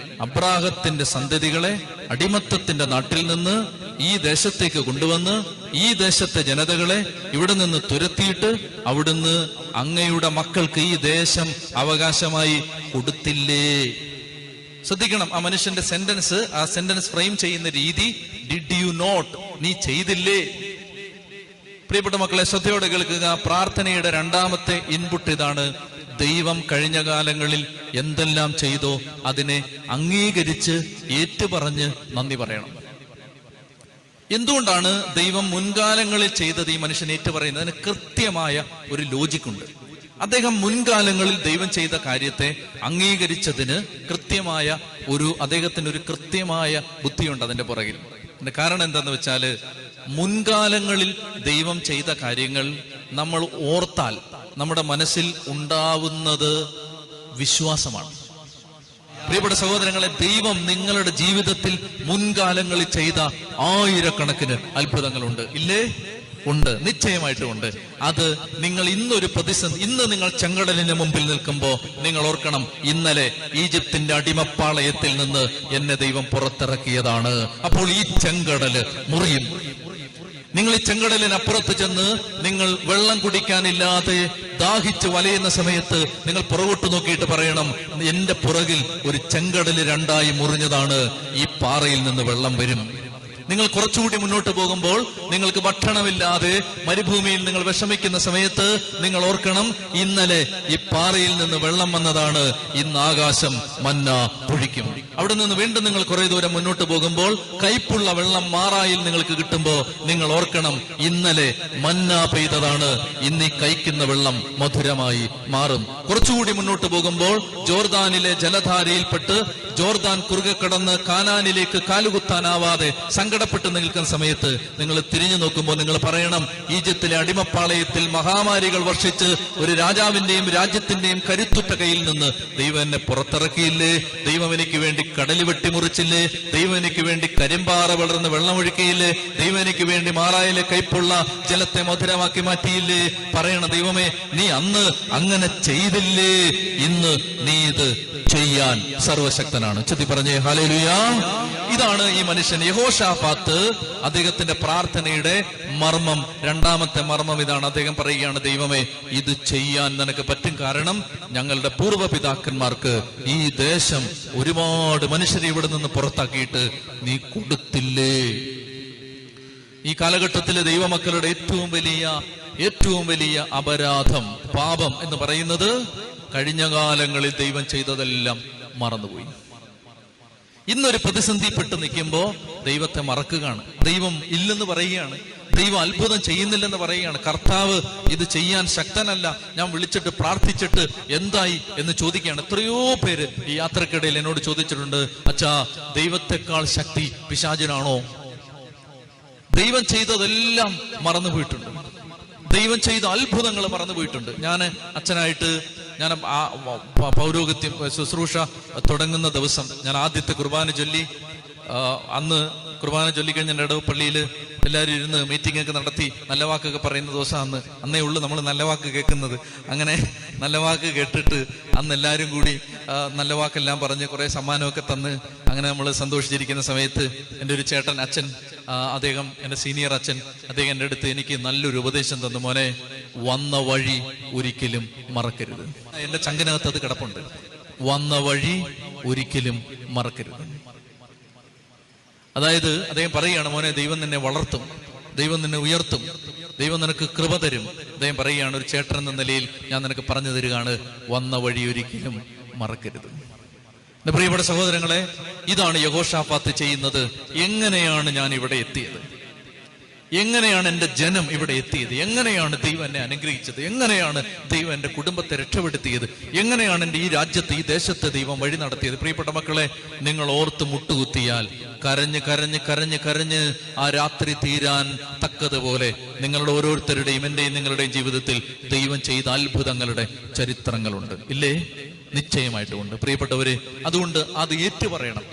അബ്രാഹത്തിന്റെ സന്തതികളെ അടിമത്തത്തിന്റെ നാട്ടിൽ നിന്ന് ഈ ദേശത്തേക്ക് കൊണ്ടുവന്ന് ഈ ദേശത്തെ ജനതകളെ ഇവിടെ നിന്ന് തുരത്തിയിട്ട് അവിടുന്ന് അങ്ങയുടെ മക്കൾക്ക് ഈ ദേശം അവകാശമായി കൊടുത്തില്ലേ. ശ്രദ്ധിക്കണം, ആ മനുഷ്യന്റെ സെന്റൻസ്, ആ സെന്റൻസ് ഫ്രെയിം ചെയ്യുന്ന രീതി, ഡിഡ് യു നോട്ട്, നീ ചെയ്തില്ലേ. പ്രിയപ്പെട്ട മക്കളെ, ശ്രദ്ധയോടെ കേൾക്കുക. പ്രാർത്ഥനയുടെ രണ്ടാമത്തെ ഇൻപുട്ട് ഇതാണ്, ദൈവം കഴിഞ്ഞ കാലങ്ങളിൽ എന്തെല്ലാം ചെയ്തോ അതിനെ അംഗീകരിച്ച് ഏറ്റുപറഞ്ഞ് നന്ദി പറയണം. എന്തുകൊണ്ടാണ് ദൈവം മുൻകാലങ്ങളിൽ ചെയ്തത് ഈ മനുഷ്യൻ ഏറ്റുപറയുന്നത്? അതിന് കൃത്യമായ ഒരു ലോജിക്കുണ്ട്. അദ്ദേഹം മുൻകാലങ്ങളിൽ ദൈവം ചെയ്ത കാര്യത്തെ അംഗീകരിച്ചതിന് കൃത്യമായ അദ്ദേഹത്തിന് ഒരു കൃത്യമായ ബുദ്ധിയുണ്ട് അതിന്റെ പുറകിൽ. അതിന്റെ കാരണം എന്താന്ന് വെച്ചാല്, മുൻകാലങ്ങളിൽ ദൈവം ചെയ്ത കാര്യങ്ങൾ നമ്മൾ ഓർത്താൽ നമ്മുടെ മനസ്സിൽ ഉണ്ടാവുന്നത് വിശ്വാസമാണ്. പ്രിയപ്പെട്ട സഹോദരങ്ങളെ, ദൈവം നിങ്ങളുടെ ജീവിതത്തിൽ മുൻകാലങ്ങളിൽ ചെയ്ത ആയിരക്കണക്കിന് അത്ഭുതങ്ങളുണ്ട്. ഇല്ലേ? ഉണ്ട്, നിശ്ചയമായിട്ടും ഉണ്ട്. അത് നിങ്ങൾ ഇന്നൊരു പ്രതിസന്ധി, ഇന്ന് നിങ്ങൾ ചെങ്കടലിന് മുമ്പിൽ നിൽക്കുമ്പോൾ നിങ്ങൾ ഓർക്കണം, ഇന്നലെ ഈജിപ്തിന്റെ അടിമപ്പാളയത്തിൽ നിന്ന് എന്നെ ദൈവം പുറത്തിറക്കിയതാണ്. അപ്പോൾ ഈ ചെങ്കടല് മുറിയും. നിങ്ങൾ ഈ ചെങ്കടലിനപ്പുറത്ത് ചെന്ന് നിങ്ങൾ വെള്ളം കുടിക്കാനില്ലാതെ ദാഹിച്ച് വലയുന്ന സമയത്ത് നിങ്ങൾ പുറകോട്ട് നോക്കിയിട്ട് പറയണം, എന്റെ പുറകിൽ ഒരു ചെങ്കടല് രണ്ടായി മുറിഞ്ഞതാണ്, ഈ പാറയിൽ നിന്ന് വെള്ളം വരും. നിങ്ങൾ കുറച്ചുകൂടി മുന്നോട്ട് പോകുമ്പോൾ നിങ്ങൾക്ക് ഭക്ഷണമില്ലാതെ മരുഭൂമിയിൽ നിങ്ങൾ വിഷമിക്കുന്ന സമയത്ത് നിങ്ങൾ ഓർക്കണം, ഇന്നലെ ഈ പാറയിൽ നിന്ന് വെള്ളം വന്നതാണ്, ഇന്ന് ആകാശം മന്ന പൊഴിക്കും. അവിടെ നിന്ന് വീണ്ടും നിങ്ങൾ കുറെ ദൂരം മുന്നോട്ട് പോകുമ്പോൾ കയ്പുള്ള വെള്ളം മാറായിൽ നിങ്ങൾക്ക് കിട്ടുമ്പോൾ നിങ്ങൾ ഓർക്കണം, ഇന്നലെ മന്ന പെയ്തതാണ്, ഇന്ന് ഈ കയ്ക്കുന്ന വെള്ളം മധുരമായി മാറും. കുറച്ചുകൂടി മുന്നോട്ട് പോകുമ്പോൾ ജോർദാനിലെ ജലധാരയിൽപ്പെട്ട് ജോർദാൻ കുറുകെ കടന്ന് കാനാനിലേക്ക് കാലുകുത്താനാവാതെ സങ്കടപ്പെട്ട് നിൽക്കുന്ന സമയത്ത് നിങ്ങൾ തിരിഞ്ഞു നോക്കുമ്പോൾ നിങ്ങൾ പറയണം, ഈജിപ്തിലെ അടിമപ്പാളയത്തിൽ മഹാമാരികൾ വർഷിച്ച് ഒരു രാജാവിന്റെയും രാജ്യത്തിന്റെയും കരുത്തുറ്റ കയ്യിൽ നിന്ന് ദൈവം എന്നെ പുറത്തിറക്കിയില്ലേ? ദൈവം എനിക്ക് വേണ്ടി കടല് വെട്ടിമുറിച്ചില്ലേ? ദൈവം എനിക്ക് വേണ്ടി കരിമ്പാറ വളർന്ന് വെള്ളമൊഴുക്കിയില്ലേ? ദൈവം എനിക്ക് വേണ്ടി മാറായിലെ കയ്പുള്ള ജലത്തെ മധുരമാക്കി മാറ്റിയില്ലേ? പറയണ, ദൈവമേ, നീ അന്ന് അങ്ങനെ ചെയ്തില്ലേ, ഇന്ന് നീ ഇത് ചെയ്യാൻ സർവശക്തനാണ്. ചെത്തി പറഞ്ഞേ ഹല്ലേലൂയ. ഇതാണ് ഈ മനുഷ്യൻ യഹോശാഫാത്ത്, അദ്ദേഹത്തിന്റെ പ്രാർത്ഥനയുടെ മർമ്മം. രണ്ടാമത്തെ മർമ്മം ഇതാണ്. അദ്ദേഹം പറയുകയാണ്, ദൈവമേ, ഇത് ചെയ്യാൻ നിനക്ക് പറ്റും. കാരണം ഞങ്ങളുടെ പൂർവ്വപിതാക്കന്മാർക്ക് ഈ ദേശം ഒരുപാട് മനുഷ്യരെ ഇവിടെ നിന്ന് പുറത്താക്കിയിട്ട് നീ കൊടുത്തില്ലേ. ഈ കാലഘട്ടത്തിലെ ദൈവമക്കളുടെ ഏറ്റവും വലിയ അപരാധം, പാപം എന്ന് പറയുന്നത് കഴിഞ്ഞ കാലങ്ങളിൽ ദൈവം ചെയ്തതെല്ലാം മറന്നുപോയി. ഇന്നൊരു പ്രതിസന്ധിപ്പെട്ട് നിൽക്കുമ്പോ ദൈവത്തെ മറക്കുകയാണ്. ദൈവം ഇല്ലെന്ന് പറയുകയാണ്, ദൈവം അത്ഭുതം ചെയ്യുന്നില്ലെന്ന് പറയുകയാണ്. കർത്താവ് ഇത് ചെയ്യാൻ ശക്തനല്ല, ഞാൻ വിളിച്ചിട്ട് പ്രാർത്ഥിച്ചിട്ട് എന്തായി എന്ന് ചോദിക്കുകയാണ്. എത്രയോ പേര് ഈ യാത്രക്കിടയിൽ എന്നോട് ചോദിച്ചിട്ടുണ്ട്, അച്ഛാ, ദൈവത്തെക്കാൾ ശക്തി പിശാചിനാണോ? ദൈവം ചെയ്തതെല്ലാം മറന്നുപോയിട്ടുണ്ട്. ദൈവം ചെയ്ത അത്ഭുതങ്ങൾ മറന്നുപോയിട്ടുണ്ട്. ഞാൻ അച്ഛനായിട്ട് ഞാൻ പൗരോഹിത്യം ശുശ്രൂഷ തുടങ്ങുന്ന ദിവസം ഞാൻ ആദ്യത്തെ കുർബാന ചൊല്ലി. അന്ന് കുർബാന ചൊല്ലിക്കഴിഞ്ഞ ഇടവപ്പള്ളിയിൽ എല്ലാവരും ഇരുന്ന് മീറ്റിംഗ് ഒക്കെ നടത്തി നല്ല വാക്കൊക്കെ പറയുന്ന ദിവസം അന്നേ ഉള്ളു നമ്മൾ നല്ല വാക്ക് കേൾക്കുന്നത്. അങ്ങനെ നല്ല വാക്ക് കേട്ടിട്ട് അന്ന് എല്ലാവരും കൂടി നല്ല വാക്കെല്ലാം പറഞ്ഞ് കുറെ സമ്മാനമൊക്കെ തന്ന് അങ്ങനെ നമ്മൾ സന്തോഷിച്ചിരിക്കുന്ന സമയത്ത് എൻ്റെ ഒരു ചേട്ടൻ അച്ഛൻ, അദ്ദേഹം എൻ്റെ സീനിയർ അച്ഛൻ, അദ്ദേഹം എൻ്റെ അടുത്ത് എനിക്ക് നല്ലൊരു ഉപദേശം തന്നു. മോനെ, വന്ന വഴി ഒരിക്കലും മറക്കരുത്. എൻ്റെ ചങ്കിനകത്ത് അത് കിടപ്പുണ്ട്. വന്ന വഴി ഒരിക്കലും മറക്കരുത്. അതായത് അദ്ദേഹം പറയുകയാണ്, മോനെ, ദൈവം നിന്നെ വളർത്തും, ദൈവം നിന്നെ ഉയർത്തും, ദൈവം നിനക്ക് കൃപ തരും. അദ്ദേഹം പറയുകയാണ്, ഒരു ചേട്ടൻ എന്ന നിലയിൽ ഞാൻ നിനക്ക് പറഞ്ഞു തരികയാണ്, വന്ന വഴി ഒരിക്കലും മറക്കരുത്. എന്റെ പ്രിയപ്പെട്ട സഹോദരങ്ങളെ, ഇതാണ് യഹോശാഫാത്ത് ചെയ്യുന്നത്. എങ്ങനെയാണ് ഞാൻ ഇവിടെ എത്തിയത്? എങ്ങനെയാണ് എൻ്റെ ജനം ഇവിടെ എത്തിയത്? എങ്ങനെയാണ് ദൈവം എന്നെ അനുഗ്രഹിച്ചത്? എങ്ങനെയാണ് ദൈവം എൻ്റെ കുടുംബത്തെ രക്ഷപ്പെടുത്തിയത്? എങ്ങനെയാണ് എൻ്റെ ഈ രാജ്യത്ത്, ഈ ദേശത്തെ ദൈവം വഴി നടത്തിയത്? പ്രിയപ്പെട്ട മക്കളെ, നിങ്ങൾ ഓർത്ത് മുട്ടുകുത്തിയാൽ കരഞ്ഞ് കരഞ്ഞ് കരഞ്ഞ് കരഞ്ഞ് ആ രാത്രി തീരാൻ തക്കതുപോലെ നിങ്ങളുടെ ഓരോരുത്തരുടെയും എന്റെയും നിങ്ങളുടെയും ജീവിതത്തിൽ ദൈവം ചെയ്ത അത്ഭുതങ്ങളുടെ ചരിത്രങ്ങളുണ്ട്, ഇല്ലേ? നിശ്ചയമായിട്ടുമുണ്ട് പ്രിയപ്പെട്ടവരെ. അതുകൊണ്ട് അത് ഏറ്റുപറയണം.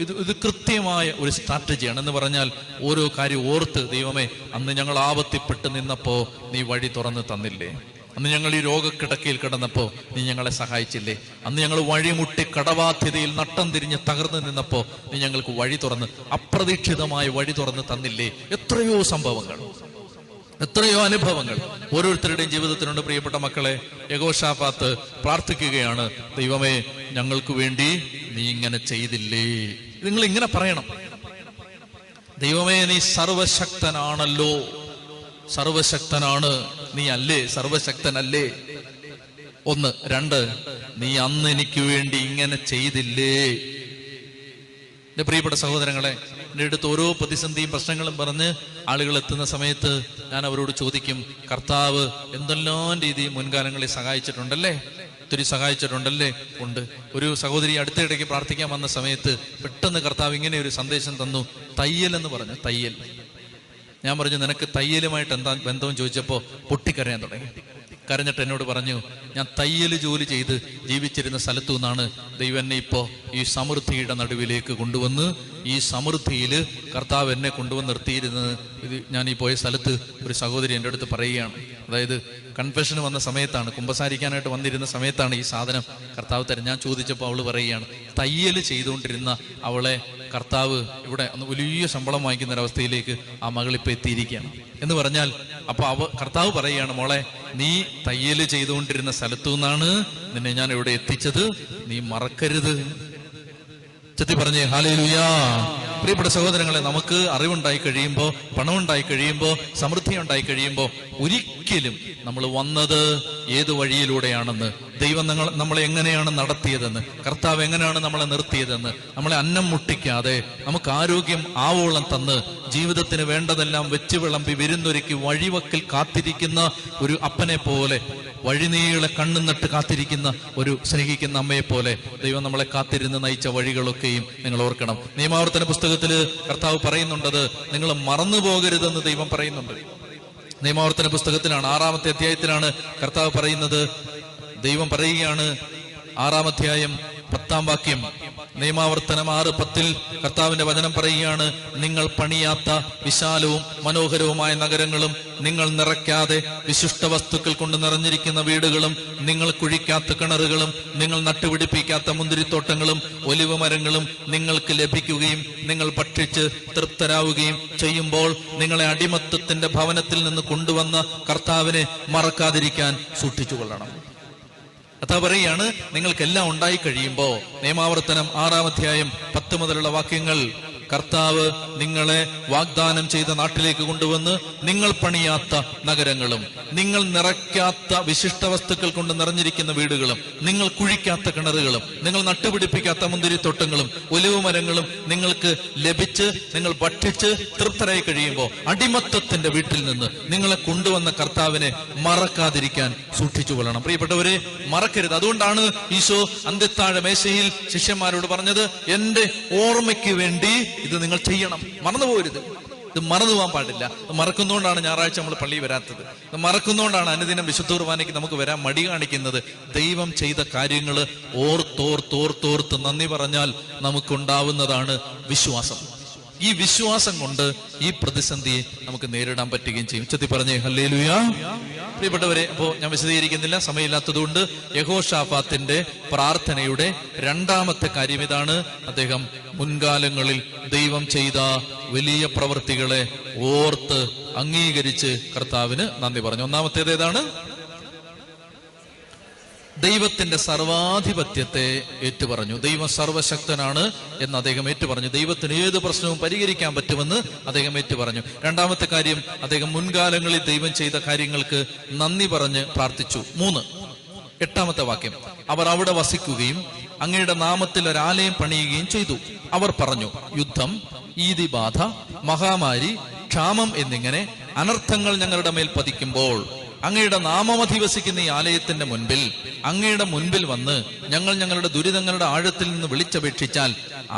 ഇത് കൃത്യമായ ഒരു സ്ട്രാറ്റജിയാണ്. എന്ന് പറഞ്ഞാൽ ഓരോ കാര്യം ഓർത്ത്, ദൈവമേ, അന്ന് ഞങ്ങൾ ആപത്തിപ്പെട്ട് നിന്നപ്പോ നീ വഴി തുറന്ന് തന്നില്ലേ? അന്ന് ഞങ്ങൾ ഈ രോഗക്കിടക്കയിൽ കിടന്നപ്പോ നീ ഞങ്ങളെ സഹായിച്ചില്ലേ? അന്ന് ഞങ്ങൾ വഴിമുട്ടി കടബാധ്യതയിൽ നട്ടം തിരിഞ്ഞ് തകർന്നു നിന്നപ്പോ നീ ഞങ്ങൾക്ക് വഴി തുറന്ന്, അപ്രതീക്ഷിതമായ വഴി തുറന്ന് തന്നില്ലേ? എത്രയോ സംഭവങ്ങൾ, എത്രയോ അനുഭവങ്ങൾ ഓരോരുത്തരുടെയും ജീവിതത്തിലുണ്ട്. പ്രിയപ്പെട്ട മക്കളെ, യഹോശാഫാത്ത് പ്രാർത്ഥിക്കുകയാണ്, ദൈവമേ, ഞങ്ങൾക്ക് വേണ്ടി നീ ഇങ്ങനെ ചെയ്തില്ലേ? നിങ്ങൾ ഇങ്ങനെ പറയണം, ദൈവമേ, നീ സർവശക്തനാണല്ലോ. സർവശക്തനാണ്, നീ അല്ലേ? സർവശക്തനല്ലേ? ഒന്ന്. രണ്ട്, നീ അന്ന് എനിക്ക് വേണ്ടി ഇങ്ങനെ ചെയ്തില്ലേ? എന്റെ പ്രിയപ്പെട്ട സഹോദരങ്ങളെ, എൻ്റെ അടുത്ത് ഓരോ പ്രതിസന്ധിയും പ്രശ്നങ്ങളും പറഞ്ഞ് ആളുകൾ എത്തുന്ന സമയത്ത് ഞാൻ അവരോട് ചോദിക്കും, കർത്താവ് എന്തെല്ലാം രീതിയിൽ മുൻകാലങ്ങളിൽ സഹായിച്ചിട്ടുണ്ടല്ലേ? ഒത്തിരി സഹായിച്ചിട്ടുണ്ടല്ലേ? ഉണ്ട്. ഒരു സഹോദരി അടുത്തിടയ്ക്ക് പ്രാർത്ഥിക്കാൻ വന്ന സമയത്ത് പെട്ടെന്ന് കർത്താവ് ഇങ്ങനെ ഒരു സന്ദേശം തന്നു, തയ്യൽ എന്ന് പറഞ്ഞു. തയ്യൽ. ഞാൻ പറഞ്ഞു, നിനക്ക് തയ്യലുമായിട്ട് എന്താ ബന്ധം ചോദിച്ചപ്പോൾ പൊട്ടിക്കരയാൻ തുടങ്ങി. കരഞ്ഞിട്ട് എന്നോട് പറഞ്ഞു, ഞാൻ തയ്യൽ ജോലി ചെയ്ത് ജീവിച്ചിരുന്ന സ്ഥലത്തു നിന്നാണ് ദൈവം എന്നെ ഇപ്പോ ഈ സമൃദ്ധിയുടെ നടുവിലേക്ക് കൊണ്ടുവന്ന്, ഈ സമൃദ്ധിയിൽ കർത്താവ് എന്നെ കൊണ്ടുവന്ന് നിർത്തിയിരുന്നത്. ഇത് ഞാൻ ഈ പോയ സ്ഥലത്ത് ഒരു സഹോദരി എൻ്റെ അടുത്ത് പറയുകയാണ്, അതായത് കൺഫെഷന് വന്ന സമയത്താണ്, കുമ്പസാരിക്കാനായിട്ട് വന്നിരുന്ന സമയത്താണ് ഈ സാധനം കർത്താവ് തരും. ഞാൻ ചോദിച്ചപ്പോൾ അവള് പറയുകയാണ്, തയ്യൽ ചെയ്തുകൊണ്ടിരുന്ന അവളെ കർത്താവ് ഇവിടെ വലിയ ശമ്പളം വാങ്ങിക്കുന്ന ഒരവസ്ഥയിലേക്ക് ആ മകളിപ്പോൾ എത്തിയിരിക്കുകയാണ് എന്ന് പറഞ്ഞാൽ, അപ്പൊ കർത്താവ് പറയുകയാണ്, മോളെ, നീ തയ്യൽ ചെയ്തുകൊണ്ടിരുന്ന സ്ഥലത്തു നിന്നാണ് നിന്നെ ഞാൻ ഇവിടെ എത്തിച്ചത്, നീ മറക്കരുത്. ചെത്തി പറഞ്ഞേ ഹല്ലേലൂയാ. പ്രിയപ്പെട്ട സഹോദരങ്ങളെ, നമുക്ക് അറിവുണ്ടായി കഴിയുമ്പോൾ, പണമുണ്ടായി കഴിയുമ്പോൾ, സമൃദ്ധി ഉണ്ടായി കഴിയുമ്പോൾ ഒരിക്കലും നമ്മൾ വന്നത് ഏത് വഴിയിലൂടെയാണെന്ന്, ദൈവം നമ്മളെ എങ്ങനെയാണ് നടത്തിയതെന്ന്, കർത്താവ് എങ്ങനെയാണ് നമ്മളെ നിർത്തിയതെന്ന്, നമ്മളെ അന്നം മുട്ടിക്കാതെ നമുക്ക് ആരോഗ്യം ആവോളം തന്ന് ജീവിതത്തിന് വേണ്ടതെല്ലാം വെച്ച് വിളമ്പി വിരുന്നൊരുക്കി വഴിവക്കിൽ കാത്തിരിക്കുന്ന ഒരു അപ്പനെ പോലെ, വഴിനീളെ കണ്ണുനട്ട് കാത്തിരിക്കുന്ന ഒരു സ്നേഹിക്കുന്ന അമ്മയെ പോലെ ദൈവം നമ്മളെ കാത്തിരുന്ന് നയിച്ച വഴികളൊക്കെയും നിങ്ങൾ ഓർക്കണം. നിയമാവർത്തന പുസ്തകത്തില് കർത്താവ് പറയുന്നുണ്ടത് നിങ്ങൾ മറന്നു പോകരുതെന്ന് ദൈവം പറയുന്നുണ്ട്. നിയമാവർത്തന പുസ്തകത്തിലാണ് 6-ാമത്തെ അധ്യായത്തിലാണ് കർത്താവ് പറയുന്നത്. ദൈവം പറയുകയാണ്, 6-ാം അധ്യായം 10-ാം വാക്യം, നിയമാവർത്തനം 6:10 കർത്താവിന്റെ വചനം പറയുകയാണ്, നിങ്ങൾ പണിയാത്ത വിശാലവും മനോഹരവുമായ നഗരങ്ങളും, നിങ്ങൾ നിറയ്ക്കാതെ വിശിഷ്ട വസ്തുക്കൾ കൊണ്ട് നിറഞ്ഞിരിക്കുന്ന വീടുകളും, നിങ്ങൾ കുഴിക്കാത്ത കിണറുകളും, നിങ്ങൾ നട്ടുപിടിപ്പിക്കാത്ത മുന്തിരിത്തോട്ടങ്ങളും ഒലിവ് മരങ്ങളും നിങ്ങൾക്ക് ലഭിക്കുകയും നിങ്ങൾ ഭക്ഷിച്ച് തൃപ്തരാവുകയും ചെയ്യുമ്പോൾ നിങ്ങളെ അടിമത്തത്തിന്റെ ഭവനത്തിൽ നിന്ന് കൊണ്ടുവന്ന കർത്താവിനെ മറക്കാതിരിക്കാൻ സൂക്ഷിച്ചുകൊള്ളണം. കർത്താവ് പറയുകയാണ്, നിങ്ങൾക്കെല്ലാം ഉണ്ടായി കഴിയുമ്പോ, നിയമാവർത്തനം 6-ാം അധ്യായം 10 മുതലുള്ള വാക്യങ്ങൾ, കർത്താവ് നിങ്ങളെ വാഗ്ദാനം ചെയ്ത നാട്ടിലേക്ക് കൊണ്ടുവന്ന് നിങ്ങൾ പണിയാത്ത നഗരങ്ങളും, നിങ്ങൾ നിറയ്ക്കാത്ത വിശിഷ്ട വസ്തുക്കൾ കൊണ്ട് നിറഞ്ഞിരിക്കുന്ന വീടുകളും, നിങ്ങൾ കുഴിക്കാത്ത കിണറുകളും, നിങ്ങൾ നട്ടുപിടിപ്പിക്കാത്ത മുന്തിരിത്തോട്ടങ്ങളും ഒലിവ് മരങ്ങളും നിങ്ങൾക്ക് ലഭിച്ച് നിങ്ങൾ ഭക്ഷിച്ച് തൃപ്തരായി കഴിയുമ്പോൾ അടിമത്തത്തിന്റെ വീട്ടിൽ നിന്ന് നിങ്ങളെ കൊണ്ടുവന്ന കർത്താവിനെ മറക്കാതിരിക്കാൻ സൂക്ഷിച്ചു കൊള്ളണം. പ്രിയപ്പെട്ടവരെ, മറക്കരുത്. അതുകൊണ്ടാണ് ഈശോ അന്ത്യത്താഴ മേശയിൽ ശിഷ്യന്മാരോട് പറഞ്ഞത്, എന്റെ ഓർമ്മയ്ക്ക് വേണ്ടി ഇത് നിങ്ങൾ ചെയ്യണം, മറന്നുപോകരുത്. ഇത് മറന്നു പോകാൻ പാടില്ല. ഇത് മറക്കുന്നതുകൊണ്ടാണ് ഞായറാഴ്ച നമ്മൾ പള്ളിയിൽ വരാത്തത്. ഇത് മറക്കുന്നതുകൊണ്ടാണ് അനുദിനം വിശുദ്ധ കുർബാനയ്ക്ക് നമുക്ക് വരാൻ മടി കാണിക്കുന്നത്. ദൈവം ചെയ്ത കാര്യങ്ങൾ ഓർത്തോർത്തോർത്തോർത്ത് നന്ദി പറഞ്ഞാൽ നമുക്കുണ്ടാവുന്നതാണ് വിശ്വാസം. ഈ വിശ്വാസം കൊണ്ട് ഈ പ്രതിസന്ധിയെ നമുക്ക് നേരിടാൻ പറ്റുകയും ചെയ്യും. ചെത്തി പറഞ്ഞേ ഹല്ലേലൂയ. പ്രിയപ്പെട്ടവരെ, അപ്പോ ഞാൻ വിശദീകരിക്കുന്നില്ല, സമയമില്ലാത്തതുകൊണ്ട്. യഹോശാഫാത്തിന്റെ പ്രാർത്ഥനയുടെ രണ്ടാമത്തെ കാര്യം ഇതാണ്. അദ്ദേഹം മുൻകാലങ്ങളിൽ ദൈവം ചെയ്ത വലിയ പ്രവൃത്തികളെ ഓർത്ത് അംഗീകരിച്ച് കർത്താവിന് നന്ദി പറഞ്ഞു. ഒന്നാമത്തേത് ഏതാണ്? ദൈവത്തിന്റെ സർവാധിപത്യത്തെ ഏറ്റുപറഞ്ഞു. ദൈവം സർവശക്തനാണ് എന്ന് അദ്ദേഹം ഏറ്റുപറഞ്ഞു. ദൈവത്തിന് ഏത് പ്രശ്നവും പരിഹരിക്കാൻ പറ്റുമെന്ന് അദ്ദേഹം ഏറ്റുപറഞ്ഞു. രണ്ടാമത്തെ കാര്യം, അദ്ദേഹം മുൻകാലങ്ങളിൽ ദൈവം ചെയ്ത കാര്യങ്ങൾക്ക് നന്ദി പറഞ്ഞ് പ്രാർത്ഥിച്ചു. 3, 8-ാമത്തെ വാക്യം, അവർ അവിടെ വസിക്കുകയും അങ്ങയുടെ നാമത്തിൽ ഒരാലയം പണിയുകയും ചെയ്തു. അവർ പറഞ്ഞു, യുദ്ധം, ഈതിബാധ, മഹാമാരി, ക്ഷാമം എന്നിങ്ങനെ അനർത്ഥങ്ങൾ ഞങ്ങളുടെ മേൽ പതിക്കുമ്പോൾ അങ്ങയുടെ നാമം അധിവസിക്കുന്ന ഈ ആലയത്തിന്റെ മുൻപിൽ അങ്ങയുടെ മുൻപിൽ വന്ന് ഞങ്ങൾ ഞങ്ങളുടെ ദുരിതങ്ങളുടെ ആഴത്തിൽ നിന്ന് വിളിച്ചപേക്ഷിച്ചാൽ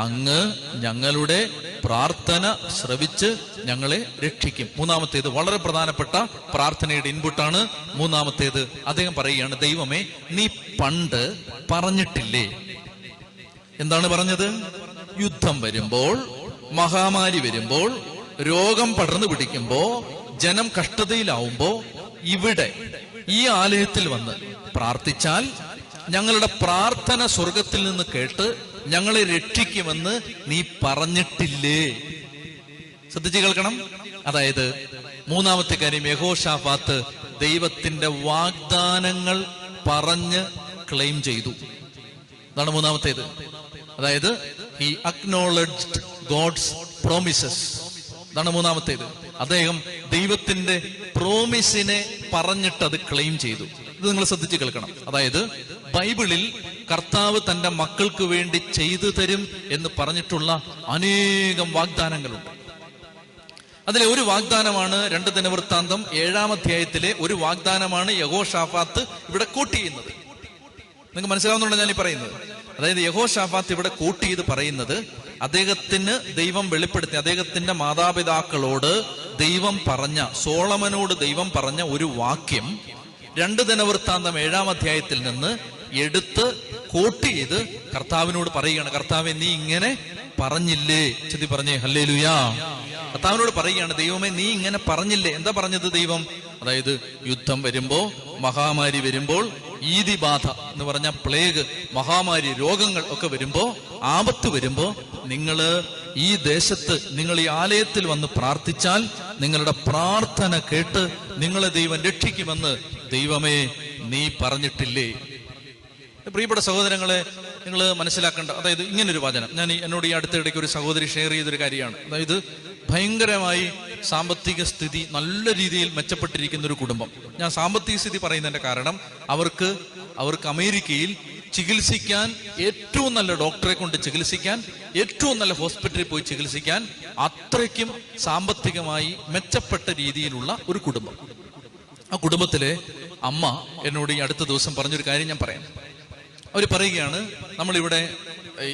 അങ്ങ് ഞങ്ങളുടെ പ്രാർത്ഥന ശ്രവിച്ച് ഞങ്ങളെ രക്ഷിക്കും. മൂന്നാമത്തേത് വളരെ പ്രധാനപ്പെട്ട പ്രാർത്ഥനയുടെ ഇൻപുട്ടാണ്. മൂന്നാമത്തേത് അദ്ദേഹം പറയുകയാണ്, ദൈവമേ, നീ പണ്ട് പറഞ്ഞിട്ടില്ലേ. എന്താണ് പറഞ്ഞത്? യുദ്ധം വരുമ്പോൾ, മഹാമാരി വരുമ്പോൾ, രോഗം പടർന്നു പിടിക്കുമ്പോ, ജനം കഷ്ടതയിലാവുമ്പോ ഇവിടെ ഈ ആലയത്തിൽ വന്ന് പ്രാർത്ഥിച്ചാൽ ഞങ്ങളുടെ പ്രാർത്ഥന സ്വർഗത്തിൽ നിന്ന് കേട്ട് ഞങ്ങളെ രക്ഷിക്കുമെന്ന് നീ പറഞ്ഞിട്ടില്ലേ? ശ്രദ്ധിച്ചു കേൾക്കണം. അതായത് മൂന്നാമത്തെ കാര്യം, യഹോശാഫാത്ത് ദൈവത്തിന്റെ വാഗ്ദാനങ്ങൾ പറഞ്ഞ് ക്ലെയിം ചെയ്തു. അതാണ് മൂന്നാമത്തേത്. അതായത് he acknowledged God's promises. അതാണ് മൂന്നാമത്തേത്. അദ്ദേഹം ദൈവത്തിന്റെ പ്രോമിസിനെ പറഞ്ഞിട്ട് അത് ക്ലെയിം ചെയ്തു. ഇത് നിങ്ങൾ ശ്രദ്ധിച്ച് കേൾക്കണം. അതായത് ബൈബിളിൽ കർത്താവ് തന്റെ മക്കൾക്ക് വേണ്ടി ചെയ്തു തരും എന്ന് പറഞ്ഞിട്ടുള്ള അനേകം വാഗ്ദാനങ്ങളുണ്ട്. അതിലെ ഒരു വാഗ്ദാനമാണ് 2 ദിനവൃത്താന്തം 7-ാം അധ്യായത്തിലെ ഒരു വാഗ്ദാനമാണ് യഹോശാഫാത്ത് ഇവിടെ കോട്ട് ചെയ്യുന്നത്. നിങ്ങൾക്ക് മനസ്സിലാവുന്നുണ്ടോ ഞാൻ ഈ പറയുന്നത്? അതായത് യഹോശാഫാത്ത് ഇവിടെ കോട്ട് ചെയ്ത് പറയുന്നത്, അദ്ദേഹത്തിന് ദൈവം വെളിപ്പെടുത്തി, അദ്ദേഹത്തിന്റെ മാതാപിതാക്കളോട് ദൈവം പറഞ്ഞ, സോളമനോട് ദൈവം പറഞ്ഞ ഒരു വാക്യം 2 ദിനവൃത്താന്തം 7-ാം അധ്യായത്തിൽ നിന്ന് എടുത്ത് കോട്ട് ചെയ്ത് കർത്താവിനോട് പറയുകയാണ്, കർത്താവെ നീ ഇങ്ങനെ പറഞ്ഞില്ലേ? ചെത്തി പറഞ്ഞേ ഹല്ലേലൂയ. കർത്താവിനോട് പറയുകയാണ്, ദൈവമേ നീ ഇങ്ങനെ പറഞ്ഞില്ലേ? എന്താ പറഞ്ഞത് ദൈവം? അതായത് യുദ്ധം വരുമ്പോ, മഹാമാരി വരുമ്പോൾ, ഈതിബാധ എന്ന് പറഞ്ഞ പ്ലേഗ്, മഹാമാരി, രോഗങ്ങൾ ഒക്കെ വരുമ്പോ, ആപത്ത് വരുമ്പോ നിങ്ങള് ഈ ദേശത്ത്, നിങ്ങൾ ഈ ആലയത്തിൽ വന്ന് പ്രാർത്ഥിച്ചാൽ നിങ്ങളുടെ പ്രാർത്ഥന കേട്ട് നിങ്ങളെ ദൈവം രക്ഷിക്കുമെന്ന് ദൈവമേ നീ പറഞ്ഞിട്ടില്ലേ? പ്രിയപ്പെട്ട സഹോദരങ്ങളെ, നിങ്ങൾ മനസ്സിലാക്കേണ്ട, അതായത് ഇങ്ങനൊരു വചനം എന്നോട് ഈ അടുത്തിടയ്ക്ക് ഒരു സഹോദരി ഷെയർ ചെയ്തൊരു കാര്യമാണ്. അതായത് ഭയങ്കരമായി സാമ്പത്തിക സ്ഥിതി നല്ല രീതിയിൽ മെച്ചപ്പെട്ടിരിക്കുന്ന ഒരു കുടുംബം. ഞാൻ സാമ്പത്തിക സ്ഥിതി പറയുന്നതിന്റെ കാരണം അവർക്ക് അമേരിക്കയിൽ ചികിത്സിക്കാൻ ഏറ്റവും നല്ല ഡോക്ടറെ കൊണ്ട് ചികിത്സിക്കാൻ, ഏറ്റവും നല്ല ഹോസ്പിറ്റലിൽ പോയി ചികിത്സിക്കാൻ അത്രയ്ക്കും സാമ്പത്തികമായി മെച്ചപ്പെട്ട രീതിയിലുള്ള ഒരു കുടുംബം. ആ കുടുംബത്തിലെ അമ്മ എന്നോട് ഈ അടുത്ത ദിവസം പറഞ്ഞൊരു കാര്യം ഞാൻ പറയാം. അവർ പറയുകയാണ്,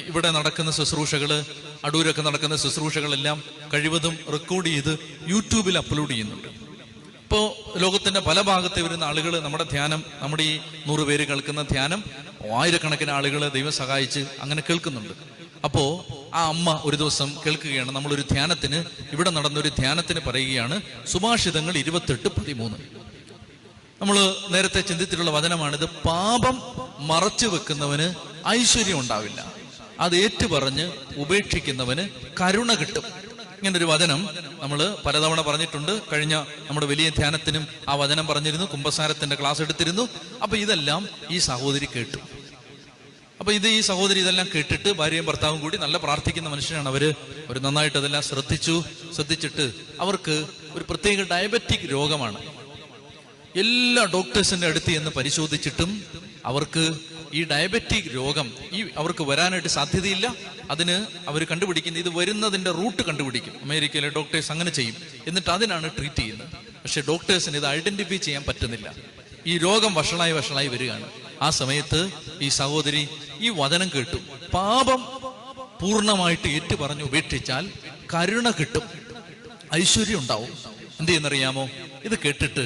ഇവിടെ നടക്കുന്ന ശുശ്രൂഷകള്, അടൂരൊക്കെ നടക്കുന്ന ശുശ്രൂഷകളെല്ലാം കഴിവതും റെക്കോർഡ് ചെയ്ത് യൂട്യൂബിൽ അപ്ലോഡ് ചെയ്യുന്നുണ്ട്. ഇപ്പോ ലോകത്തിന്റെ പല ഭാഗത്തെ വരുന്ന ആളുകൾ നമ്മുടെ ധ്യാനം, നമ്മുടെ ഈ 100 പേര് കേൾക്കുന്ന ധ്യാനം ആയിരക്കണക്കിന് ആളുകൾ ദൈവം സഹായിച്ച് അങ്ങനെ കേൾക്കുന്നുണ്ട്. അപ്പോ ആ അമ്മ ഒരു ദിവസം കേൾക്കുകയാണ്, നമ്മളൊരു ധ്യാനത്തിന്, ഇവിടെ നടന്നൊരു ധ്യാനത്തിന് പറയുകയാണ്, സുഭാഷിതങ്ങൾ 28:13. നമ്മൾ നേരത്തെ ചിന്തിച്ചിട്ടുള്ള വചനമാണിത്. പാപം മറച്ചു വെക്കുന്നവന് ഐശ്വര്യം ഉണ്ടാവില്ല, അത് ഏറ്റുപറഞ്ഞ് ഉപേക്ഷിക്കുന്നവന് കരുണ കിട്ടും. ഇങ്ങനൊരു വചനം നമ്മൾ പലതവണ പറഞ്ഞിട്ടുണ്ട്. കഴിഞ്ഞ നമ്മുടെ വലിയ ധ്യാനത്തിനും ആ വചനം പറഞ്ഞിരുന്നു, കുമ്പസാരത്തിന്റെ ക്ലാസ് എടുത്തിരുന്നു. അപ്പൊ ഇതെല്ലാം ഈ സഹോദരി കേട്ടു. അപ്പൊ ഈ സഹോദരി ഇതെല്ലാം കേട്ടിട്ട്, ഭാര്യയും ഭർത്താവും കൂടി നല്ല പ്രാർത്ഥിക്കുന്ന മനുഷ്യനാണ് അവർ നന്നായിട്ട് അതെല്ലാം ശ്രദ്ധിച്ചിട്ട് അവർക്ക് ഒരു പ്രത്യേക ഡയബറ്റിക് രോഗമാണ്. എല്ലാ ഡോക്ടേഴ്സിന്റെ അടുത്ത് എന്ന് പരിശോധിച്ചിട്ടും അവർക്ക് ഈ ഡയബറ്റിക് രോഗം അവർക്ക് വരാനായിട്ട് സാധ്യതയില്ല. അതിന് അവർ കണ്ടുപിടിക്കുന്നത്, ഇത് വരുന്നതിന്റെ റൂട്ട് കണ്ടുപിടിക്കും. അമേരിക്കയിലെ ഡോക്ടേഴ്സ് അങ്ങനെ ചെയ്യും, എന്നിട്ട് അതിനാണ് ട്രീറ്റ് ചെയ്യുന്നത്. പക്ഷെ ഡോക്ടേഴ്സിന് ഇത് ഐഡന്റിഫൈ ചെയ്യാൻ പറ്റുന്നില്ല. ഈ രോഗം വഷളായി വരികയാണ്. ആ സമയത്ത് ഈ സഹോദരി ഈ വചനം കേട്ടു, പാപം പൂർണ്ണമായിട്ട് ഏറ്റുപറഞ്ഞു ഉപേക്ഷിച്ചാൽ കരുണ കിട്ടും. ഐശ്വര്യം ഉണ്ടാവും. എന്ത് ചെയ്യുന്നറിയാമോ? ഇത് കേട്ടിട്ട്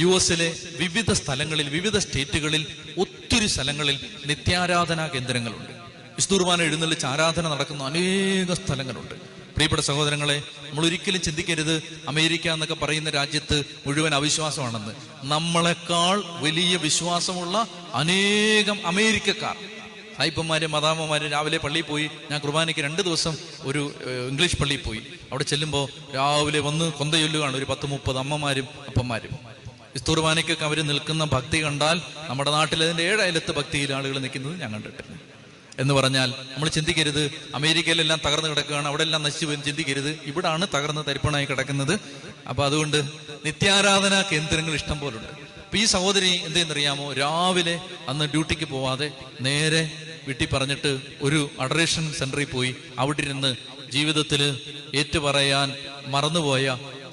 US വിവിധ സ്ഥലങ്ങളിൽ, വിവിധ സ്റ്റേറ്റുകളിൽ, ഒത്തിരി സ്ഥലങ്ങളിൽ നിത്യാരാധനാ കേന്ദ്രങ്ങളുണ്ട്. വിശുദ്ധ കുർബാന എഴുന്നള്ളിച്ച് ആരാധന നടക്കുന്ന അനേക സ്ഥലങ്ങളുണ്ട്. പ്രിയപ്പെട്ട സഹോദരങ്ങളെ, നമ്മൾ ഒരിക്കലും ചിന്തിക്കരുത് അമേരിക്ക എന്നൊക്കെ പറയുന്ന രാജ്യത്ത് മുഴുവൻ അവിശ്വാസമാണെന്ന്. നമ്മളെക്കാൾ വലിയ വിശ്വാസമുള്ള അനേകം അമേരിക്കക്കാർ, സായിപ്പന്മാരും മദാമ്മമാരും രാവിലെ പള്ളിയിൽ പോയി. ഞാൻ കുർബാനയ്ക്ക് 2 ദിവസം ഒരു ഇംഗ്ലീഷ് പള്ളിയിൽ പോയി. അവിടെ ചെല്ലുമ്പോൾ രാവിലെ വന്ന് കൊന്തയൊല്ലുകയാണ് ഒരു 10-30 അമ്മമാരും അപ്പന്മാരും. വിശുദ്ധ കുർബാനയ്ക്കൊക്കെ അവർ നിൽക്കുന്ന ഭക്തി കണ്ടാൽ നമ്മുടെ നാട്ടിൽ അതിൻ്റെ 7 അയലത്ത് ഭക്തിയിൽ ആളുകൾ നിൽക്കുന്നത് ഞാൻ കണ്ടിട്ടില്ല. എന്ന് പറഞ്ഞാൽ നമ്മൾ ചിന്തിക്കരുത് അമേരിക്കയിലെല്ലാം തകർന്നു കിടക്കുകയാണ്, അവിടെ എല്ലാം നശിച്ചു പോയി ചിന്തിക്കരുത്. ഇവിടാണ് തകർന്ന് തരിപ്പണായി കിടക്കുന്നത്. അപ്പൊ അതുകൊണ്ട് നിത്യാരാധനാ കേന്ദ്രങ്ങൾ ഇഷ്ടം പോലുണ്ട്. അപ്പൊ ഈ സഹോദരി എന്തെന്നറിയാമോ? രാവിലെ അന്ന് ഡ്യൂട്ടിക്ക് പോവാതെ നേരെ വീട്ടിൽ പറഞ്ഞിട്ട് ഒരു അഡറേഷൻ സെന്ററിൽ പോയി അവിടെ ഇരുന്ന് ജീവിതത്തിൽ ഏറ്റുപറയാൻ മറന്നുപോയ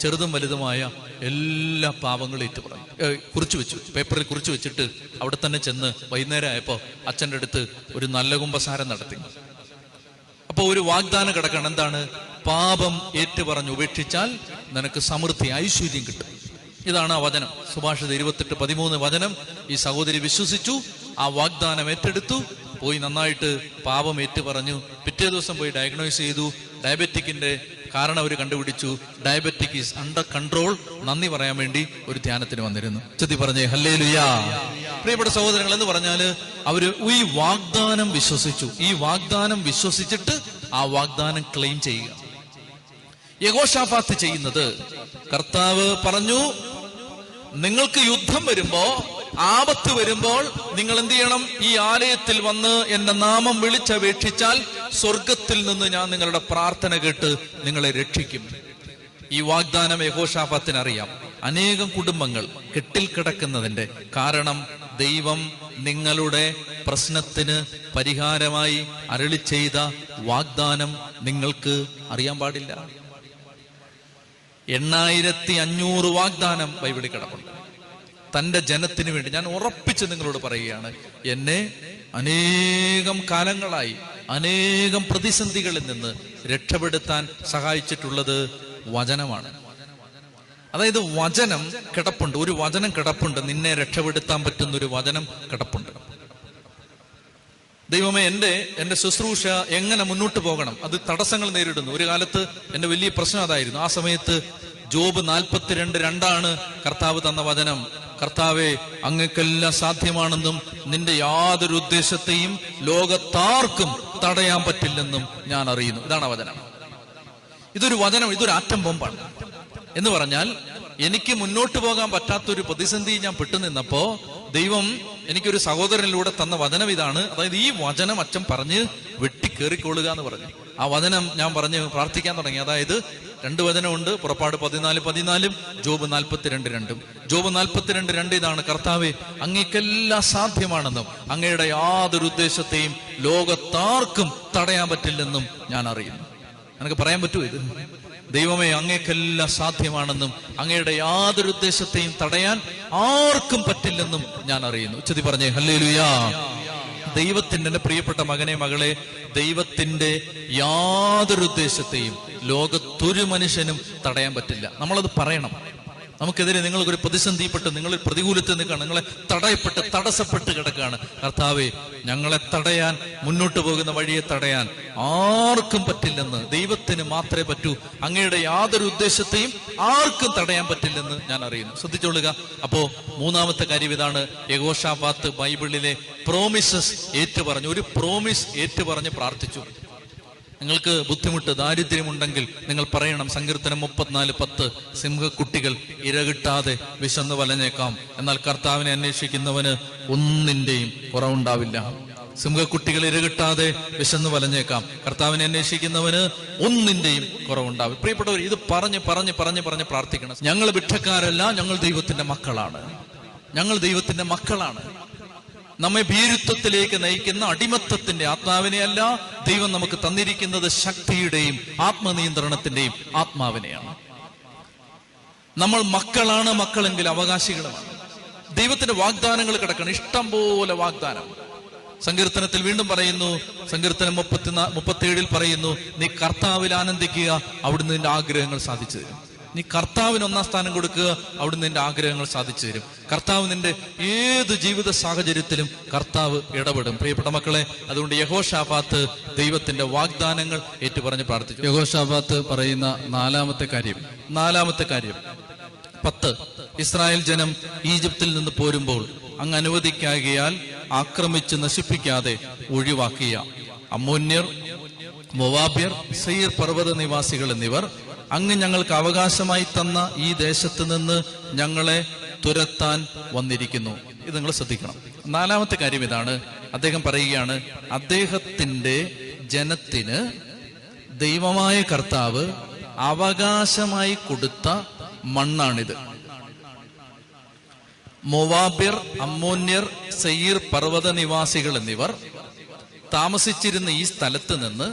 ചെറുതും വലുതുമായ എല്ലാ പാപങ്ങളും കുറിച്ചു വെച്ചു, പേപ്പറിൽ കുറിച്ചു വെച്ചിട്ട് അവിടെ തന്നെ ചെന്ന് വൈകുന്നേരം ആയപ്പോ അച്ഛൻ്റെ അടുത്ത് ഒരു നല്ല കുമ്പസാരം നടത്തി. അപ്പൊ ഒരു വാഗ്ദാനം കിടക്കണം. എന്താണ്? പാപം ഏറ്റുപറഞ്ഞ് ഉപേക്ഷിച്ചാൽ നിനക്ക് സമൃദ്ധി, ഐശ്വര്യം കിട്ടും. ഇതാണ് ആ വചനം. സുഭാഷിതം 28:13 വചനം. ഈ സഹോദരി വിശ്വസിച്ചു, ആ വാഗ്ദാനം ഏറ്റെടുത്തു, പോയി നന്നായിട്ട് പാപം ഏറ്റുപറഞ്ഞു. പിറ്റേ ദിവസം പോയി ഡയഗ്നോസ് ചെയ്തു. ഡയബറ്റിക്കിന്റെ കാരണം അവർ കണ്ടുപിടിച്ചു. Diabetic is under control. നന്ദി പറയാൻ വേണ്ടി ഒരു ധ്യാനത്തിന് വന്നിരുന്നു. ചെത്തി പറഞ്ഞേ ഹല്ലേലൂയ. പ്രിയപ്പെട്ട സഹോദരങ്ങൾ, എന്ന് പറഞ്ഞാല് അവര് ഈ വാഗ്ദാനം വിശ്വസിച്ചു. ഈ വാഗ്ദാനം വിശ്വസിച്ചിട്ട് ആ വാഗ്ദാനം ക്ലെയിം ചെയ്യുക. യെഹോശാഫാത്ത് ചെയ്യുന്നത്, കർത്താവ് പറഞ്ഞു, നിങ്ങൾക്ക് യുദ്ധം വരുമ്പോ, ആപത്ത് വരുമ്പോൾ നിങ്ങൾ എന്ത് ചെയ്യണം? ഈ ആലയത്തിൽ വന്ന് എന്റെ നാമം വിളിച്ചപേക്ഷിച്ചാൽ സ്വർഗത്തിൽ നിന്ന് ഞാൻ നിങ്ങളുടെ പ്രാർത്ഥന കേട്ട് നിങ്ങളെ രക്ഷിക്കും. ഈ വാഗ്ദാനം യെഹോശാഫാത്തിന് അറിയാം. അനേകം കുടുംബങ്ങൾ കെട്ടിൽ കിടക്കുന്നതിന്റെ കാരണം ദൈവം നിങ്ങളുടെ പ്രശ്നത്തിന് പരിഹാരമായി അരുളി ചെയ്ത വാഗ്ദാനം നിങ്ങൾക്ക് അറിയാൻ പാടില്ല. 8500 വാഗ്ദാനം ബൈബിളിൽ കിടപ്പുണ്ട് തന്റെ ജനത്തിന് വേണ്ടി. ഞാൻ ഉറപ്പിച്ച് നിങ്ങളോട് പറയുകയാണ്, എന്നെ അനേകം കാലങ്ങളായി അനേകം പ്രതിസന്ധികളിൽ നിന്ന് രക്ഷപ്പെടുത്താൻ സഹായിച്ചിട്ടുള്ളത് വചനമാണ്. അതായത് വചനം കിടപ്പുണ്ട്, ഒരു വചനം കിടപ്പുണ്ട്, നിന്നെ രക്ഷപ്പെടുത്താൻ പറ്റുന്ന ഒരു വചനം കിടപ്പുണ്ട്. ദൈവമേ, എന്റെ ശുശ്രൂഷ എങ്ങനെ മുന്നോട്ട് പോകണം? അത് തടസ്സങ്ങൾ നേരിടുന്നു. ഒരു കാലത്ത് എന്റെ വലിയ പ്രശ്നം അതായിരുന്നു. ആ സമയത്ത് ജോബ് 42:2 കർത്താവ് തന്ന വചനം. കർത്താവെ, അങ്ങക്കെല്ലാം സാധ്യമാണെന്നും നിന്റെ യാതൊരു ഉദ്ദേശത്തെയും ലോകത്താർക്കും തടയാൻ പറ്റില്ലെന്നും ഞാൻ അറിയുന്നു. ഇതാണ് വചനം. ഇതൊരു വചനം, ഇതൊരു ആറ്റം ബോംബാണ്. എന്ന് പറഞ്ഞാൽ എനിക്ക് മുന്നോട്ട് പോകാൻ പറ്റാത്തൊരു പ്രതിസന്ധി ഞാൻ പെട്ടുനിന്നപ്പോ ദൈവം എനിക്കൊരു സഹോദരനിലൂടെ തന്ന വചനം ഇതാണ്. അതായത് ഈ വചനം അച്ഛൻ പറഞ്ഞ് വെട്ടിക്കേറിക്കൊള്ളുക എന്ന് പറഞ്ഞു. ആ വചനം ഞാൻ പറഞ്ഞ് പ്രാർത്ഥിക്കാൻ തുടങ്ങി. അതായത് 2 വചനമുണ്ട്. പുറപ്പാട് 14:14, ജോബ് 42:2. ജോബ് 42:2 ഇതാണ്: കർത്താവെ, അങ്ങേക്കെല്ലാം സാധ്യമാണെന്നും അങ്ങയുടെ യാതൊരു ഉദ്ദേശത്തെയും ലോകത്താർക്കും തടയാൻ പറ്റില്ലെന്നും ഞാൻ അറിയുന്നു. എനിക്ക് പറയാൻ പറ്റുമോ ഇത്? ദൈവമേ, അങ്ങേക്കെല്ലാം സാധ്യമാണെന്നും അങ്ങയുടെ യാതൊരു ഉദ്ദേശത്തെയും തടയാൻ ആർക്കും പറ്റില്ലെന്നും ഞാൻ അറിയുന്നു. ഉച്ചത്തി പറഞ്ഞേ ഹല്ലേലൂയ. ദൈവത്തിന്റെ, എന്റെ പ്രിയപ്പെട്ട മകനെ, മകളെ, ദൈവത്തിന്റെ യാതൊരു ഉദ്ദേശത്തെയും ലോകത്തൊരു മനുഷ്യനും തടയാൻ പറ്റില്ല. നമ്മളത് പറയണം. നമുക്കെതിരെ നിങ്ങൾക്കൊരു പ്രതിസന്ധിപ്പെട്ട്, നിങ്ങളിൽ പ്രതികൂലത്തിൽ നിൽക്കുകയാണ്, നിങ്ങളെ തടയപ്പെട്ട് തടസ്സപ്പെട്ട് കിടക്കുകയാണ്. കർത്താവെ, ഞങ്ങളെ തടയാൻ, മുന്നോട്ട് പോകുന്ന വഴിയെ തടയാൻ ആർക്കും പറ്റില്ലെന്ന്, ദൈവത്തിന് മാത്രമേ പറ്റൂ. അങ്ങയുടെ യാതൊരു ഉദ്ദേശത്തെയും ആർക്കും തടയാൻ പറ്റില്ലെന്ന് ഞാൻ അറിയുന്നു. ശ്രദ്ധിച്ചോളുക. അപ്പോ 3-ാമത്തെ കാര്യം ഇതാണ്. യെഹോശാഫാത്ത് ബൈബിളിലെ പ്രോമിസസ് ഏറ്റുപറഞ്ഞു. ഒരു പ്രോമിസ് ഏറ്റുപറഞ്ഞ് പ്രാർത്ഥിച്ചു. നിങ്ങൾക്ക് ബുദ്ധിമുട്ട്, ദാരിദ്ര്യമുണ്ടെങ്കിൽ നിങ്ങൾ പറയണം. സങ്കീർത്തനം 34:10, സിംഹക്കുട്ടികൾ ഇരകിട്ടാതെ വിശന്ന് വലഞ്ഞേക്കാം, എന്നാൽ കർത്താവിനെ അന്വേഷിക്കുന്നവന് ഒന്നിന്റെയും കുറവുണ്ടാവില്ല. സിംഹക്കുട്ടികൾ ഇരകിട്ടാതെ വിശന്ന് വലഞ്ഞേക്കാം, കർത്താവിനെ അന്വേഷിക്കുന്നവന് ഒന്നിന്റെയും കുറവുണ്ടാവില്ല. പ്രിയപ്പെട്ടവർ, ഇത് പറഞ്ഞ് പറഞ്ഞ് പറഞ്ഞ് പറഞ്ഞ് പ്രാർത്ഥിക്കണം. ഞങ്ങൾ ഭിക്ഷക്കാരല്ല, ഞങ്ങൾ ദൈവത്തിന്റെ മക്കളാണ്. ഞങ്ങൾ ദൈവത്തിന്റെ മക്കളാണ്. നമ്മെ ഭീരുത്വത്തിലേക്ക് നയിക്കുന്ന അടിമത്തത്തിന്റെ ആത്മാവിനെയല്ല ദൈവം നമുക്ക് തന്നിരിക്കുന്നത്, ശക്തിയുടെയും ആത്മനിയന്ത്രണത്തിന്റെയും ആത്മാവിനെയാണ്. നമ്മൾ മക്കളാണ്, മക്കളെങ്കിൽ അവകാശികളുമാണ്. ദൈവത്തിന്റെ വാഗ്ദാനങ്ങൾ കിടക്കണം, ഇഷ്ടം പോലെ വാഗ്ദാനം. സങ്കീർത്തനത്തിൽ വീണ്ടും പറയുന്നു, സങ്കീർത്തനം 37 പറയുന്നു, നീ കർത്താവിൽ ആനന്ദിക്കുക, അവിടുന്ന് നിന്റെ ആഗ്രഹങ്ങൾ സാധിച്ചു തരും. നീ കർത്താവിന് ഒന്നാം സ്ഥാനം കൊടുക്കുക, അവിടുന്ന് നിന്റെ ആഗ്രഹങ്ങൾ സാധിച്ചു തരും. കർത്താവ് നിന്റെ ഏത് ജീവിത സാഹചര്യത്തിലും കർത്താവ് ഇടപെടും. പ്രിയപ്പെട്ട മക്കളെ, അതുകൊണ്ട് യഹോശാഫാത്ത് ദൈവത്തിന്റെ വാഗ്ദാനങ്ങൾ ഏറ്റുപറഞ്ഞ് പ്രാർത്ഥിച്ചു. യഹോശാഫാത്ത് പറയുന്ന നാലാമത്തെ കാര്യം 10, ഇസ്രായേൽ ജനം ഈജിപ്തിൽ നിന്ന് പോരുമ്പോൾ അങ്ങ് അനുവദിക്കാകിയാൽ ആക്രമിച്ച് നശിപ്പിക്കാതെ ഒഴിവാക്കിയ അമ്മോന്യർ, മൊവാബ്യർ, സെയീർ പർവ്വത നിവാസികൾ എന്നിവർ അങ്ങ് ഞങ്ങൾക്ക് അവകാശമായി തന്ന ഈ ദേശത്ത് നിന്ന് ഞങ്ങളെ തുരത്താൻ വന്നിരിക്കുന്നു. ഇത് നിങ്ങൾ ശ്രദ്ധിക്കണം. നാലാമത്തെ കാര്യം ഇതാണ്. അദ്ദേഹം പറയുകയാണ്, അദ്ദേഹത്തിന്റെ ജനത്തിന് ദൈവമായ കർത്താവ് അവകാശമായി കൊടുത്ത മണ്ണാണിത്. മൊവാബ്യർ, അമ്മോന്യർ, സെയീർ പർവ്വത നിവാസികൾ എന്നിവർ താമസിച്ചിരുന്ന ഈ സ്ഥലത്ത് നിന്ന്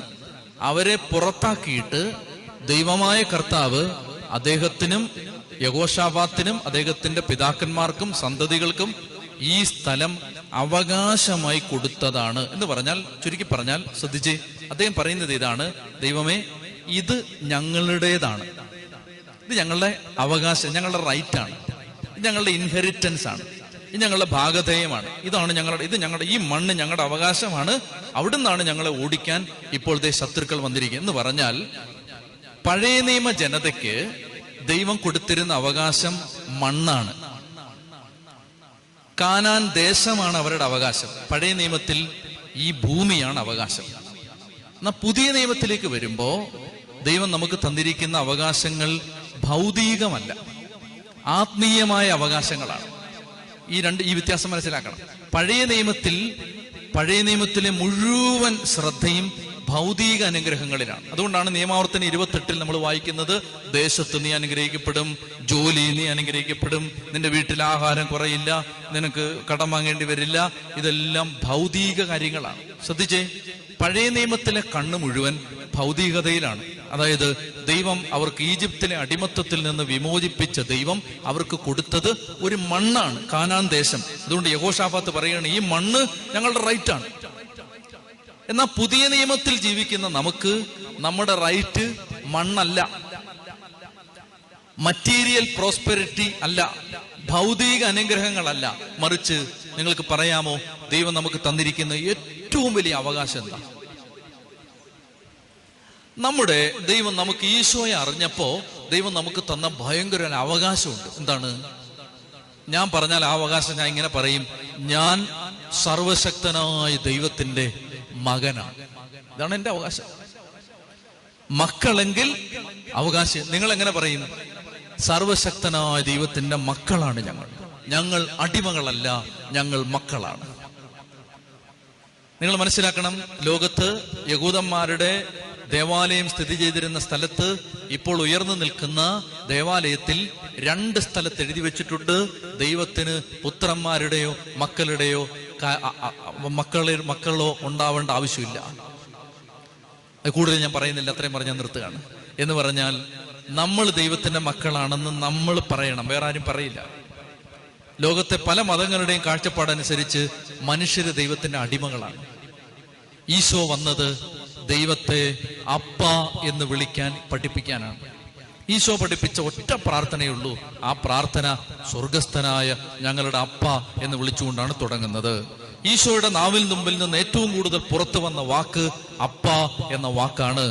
അവരെ പുറത്താക്കിയിട്ട് ദൈവമായ കർത്താവ് അദ്ദേഹത്തിനും യഹോശാഫാത്തിനും അദ്ദേഹത്തിന്റെ പിതാക്കന്മാർക്കും സന്തതികൾക്കും ഈ സ്ഥലം അവകാശമായി കൊടുത്തതാണ് എന്ന് പറഞ്ഞാൽ, ചുരുക്കി പറഞ്ഞാൽ, ശ്രദ്ധിച്ച് അദ്ദേഹം പറയുന്നത് ഇതാണ്: ദൈവമേ, ഇത് ഞങ്ങളുടേതാണ്, ഇത് ഞങ്ങളുടെ അവകാശം, ഞങ്ങളുടെ റൈറ്റ് ആണ്, ഇത് ഞങ്ങളുടെ ഇൻഹെറിറ്റൻസ് ആണ്, ഇത് ഞങ്ങളുടെ ഭാഗധേയമാണ്, ഞങ്ങളുടെ ഈ മണ്ണ് ഞങ്ങളുടെ അവകാശമാണ്. അവിടുന്നാണ് ഞങ്ങളെ ഓടിക്കാൻ ഇപ്പോഴത്തെ ശത്രുക്കൾ വന്നിരിക്കുക എന്ന് പറഞ്ഞാൽ, പഴയ നിയമ ജനതയ്ക്ക് ദൈവം കൊടുത്തിരുന്ന അവകാശം മണ്ണാണ്, കാനാൻ ദേശമാണ് അവരുടെ അവകാശം. പഴയ നിയമത്തിൽ ഈ ഭൂമിയാണ് അവകാശം. എന്നാൽ പുതിയ നിയമത്തിലേക്ക് വരുമ്പോ ദൈവം നമുക്ക് തന്നിരിക്കുന്ന അവകാശങ്ങൾ ഭൗതികമല്ല, ആത്മീയമായ അവകാശങ്ങളാണ്. ഈ വ്യത്യാസം മനസ്സിലാക്കണം. പഴയ നിയമത്തിലെ മുഴുവൻ ശ്രദ്ധയും ഭൗതിക അനുഗ്രഹങ്ങളിലാണ്. അതുകൊണ്ടാണ് നിയമാവർത്തനം 28 നമ്മൾ വായിക്കുന്നത്: ദേശത്ത് നീ അനുഗ്രഹിക്കപ്പെടും, ജോലി നീ അനുഗ്രഹിക്കപ്പെടും, നിന്റെ വീട്ടിൽ ആഹാരം കുറയില്ല, നിനക്ക് കടം വാങ്ങേണ്ടി വരില്ല. ഇതെല്ലാം ഭൗതിക കാര്യങ്ങളാണ്. ശ്രദ്ധിച്ചേ, പഴയ നിയമത്തിലെ കണ്ണ് മുഴുവൻ ഭൗതികതയിലാണ്. അതായത് ദൈവം അവർക്ക് ഈജിപ്തിലെ അടിമത്തത്തിൽ നിന്ന് വിമോചിപ്പിച്ച ദൈവം അവർക്ക് കൊടുത്തത് ഒരു മണ്ണാണ്, കാനാൻ ദേശം. അതുകൊണ്ട് യഹോശാഫാത്ത് പറയുകയാണ്, ഈ മണ്ണ് ഞങ്ങളുടെ റൈറ്റാണ്. എന്നാൽ പുതിയ നിയമത്തിൽ ജീവിക്കുന്ന നമുക്ക് നമ്മുടെ റൈറ്റ് മണ്ണല്ല, മറ്റീരിയൽ പ്രോസ്പെരിറ്റി അല്ല, ഭൗതിക അനുഗ്രഹങ്ങളല്ല. മറിച്ച് നിങ്ങൾക്ക് പറയാമോ, ദൈവം നമുക്ക് തന്നിരിക്കുന്ന ഏറ്റവും വലിയ അവകാശം എന്താ? നമ്മുടെ ദൈവം നമുക്ക് ഈശോയെ അറിഞ്ഞപ്പോ ദൈവം നമുക്ക് തന്ന ഭയങ്കര അവകാശമുണ്ട്. എന്താണ്? ഞാൻ പറഞ്ഞാൽ ആ അവകാശം ഞാൻ ഇങ്ങനെ പറയും: ഞാൻ സർവശക്തനായ ദൈവത്തിന്റെ മകനാണ്. ഇതാണ് എന്റെ അവകാശം. മക്കളെങ്കിൽ അവകാശം. നിങ്ങൾ എങ്ങനെ പറയും? സർവശക്തനായ ദൈവത്തിന്റെ മക്കളാണ് ഞങ്ങൾ അടിമകളല്ല, ഞങ്ങൾ മക്കളാണ്. നിങ്ങൾ മനസ്സിലാക്കണം, ലോകത്ത് യഹൂദന്മാരുടെ ദേവാലയം സ്ഥിതി ചെയ്തിരുന്ന സ്ഥലത്ത് ഇപ്പോൾ ഉയർന്നു നിൽക്കുന്ന ദേവാലയത്തിൽ 2 സ്ഥലത്ത് എഴുതി വെച്ചിട്ടുണ്ട്: ദൈവത്തിന് പുത്രന്മാരുടെയോ മക്കളുടെയോ മക്കളോ ഉണ്ടാവേണ്ട ആവശ്യമില്ല. അത് കൂടുതൽ ഞാൻ പറയുന്നില്ല, അത്രയും പറഞ്ഞാൽ നിർത്തുകയാണ്. എന്ന് പറഞ്ഞാൽ നമ്മൾ ദൈവത്തിന്റെ മക്കളാണെന്ന് നമ്മൾ പറയണം, വേറെ ആരും പറയില്ല. ലോകത്തെ പല മതങ്ങളുടെയും കാഴ്ചപ്പാടനുസരിച്ച് മനുഷ്യര് ദൈവത്തിന്റെ അടിമകളാണ്. ഈശോ വന്നത് ദൈവത്തെ അപ്പ എന്ന് വിളിക്കാൻ പഠിപ്പിക്കാനാണ്. ഈശോ പഠിപ്പിച്ച ഒറ്റ പ്രാർത്ഥനയുള്ളൂ. ആ പ്രാർത്ഥന സ്വർഗസ്ഥനായ ഞങ്ങളുടെ അപ്പ എന്ന് വിളിച്ചുകൊണ്ടാണ് തുടങ്ങുന്നത്. ഈശോയുടെ നാവിൽ മുമ്പിൽ നിന്ന് ഏറ്റവും കൂടുതൽ പുറത്തു വന്ന വാക്ക് അപ്പ എന്ന വാക്കാണ്.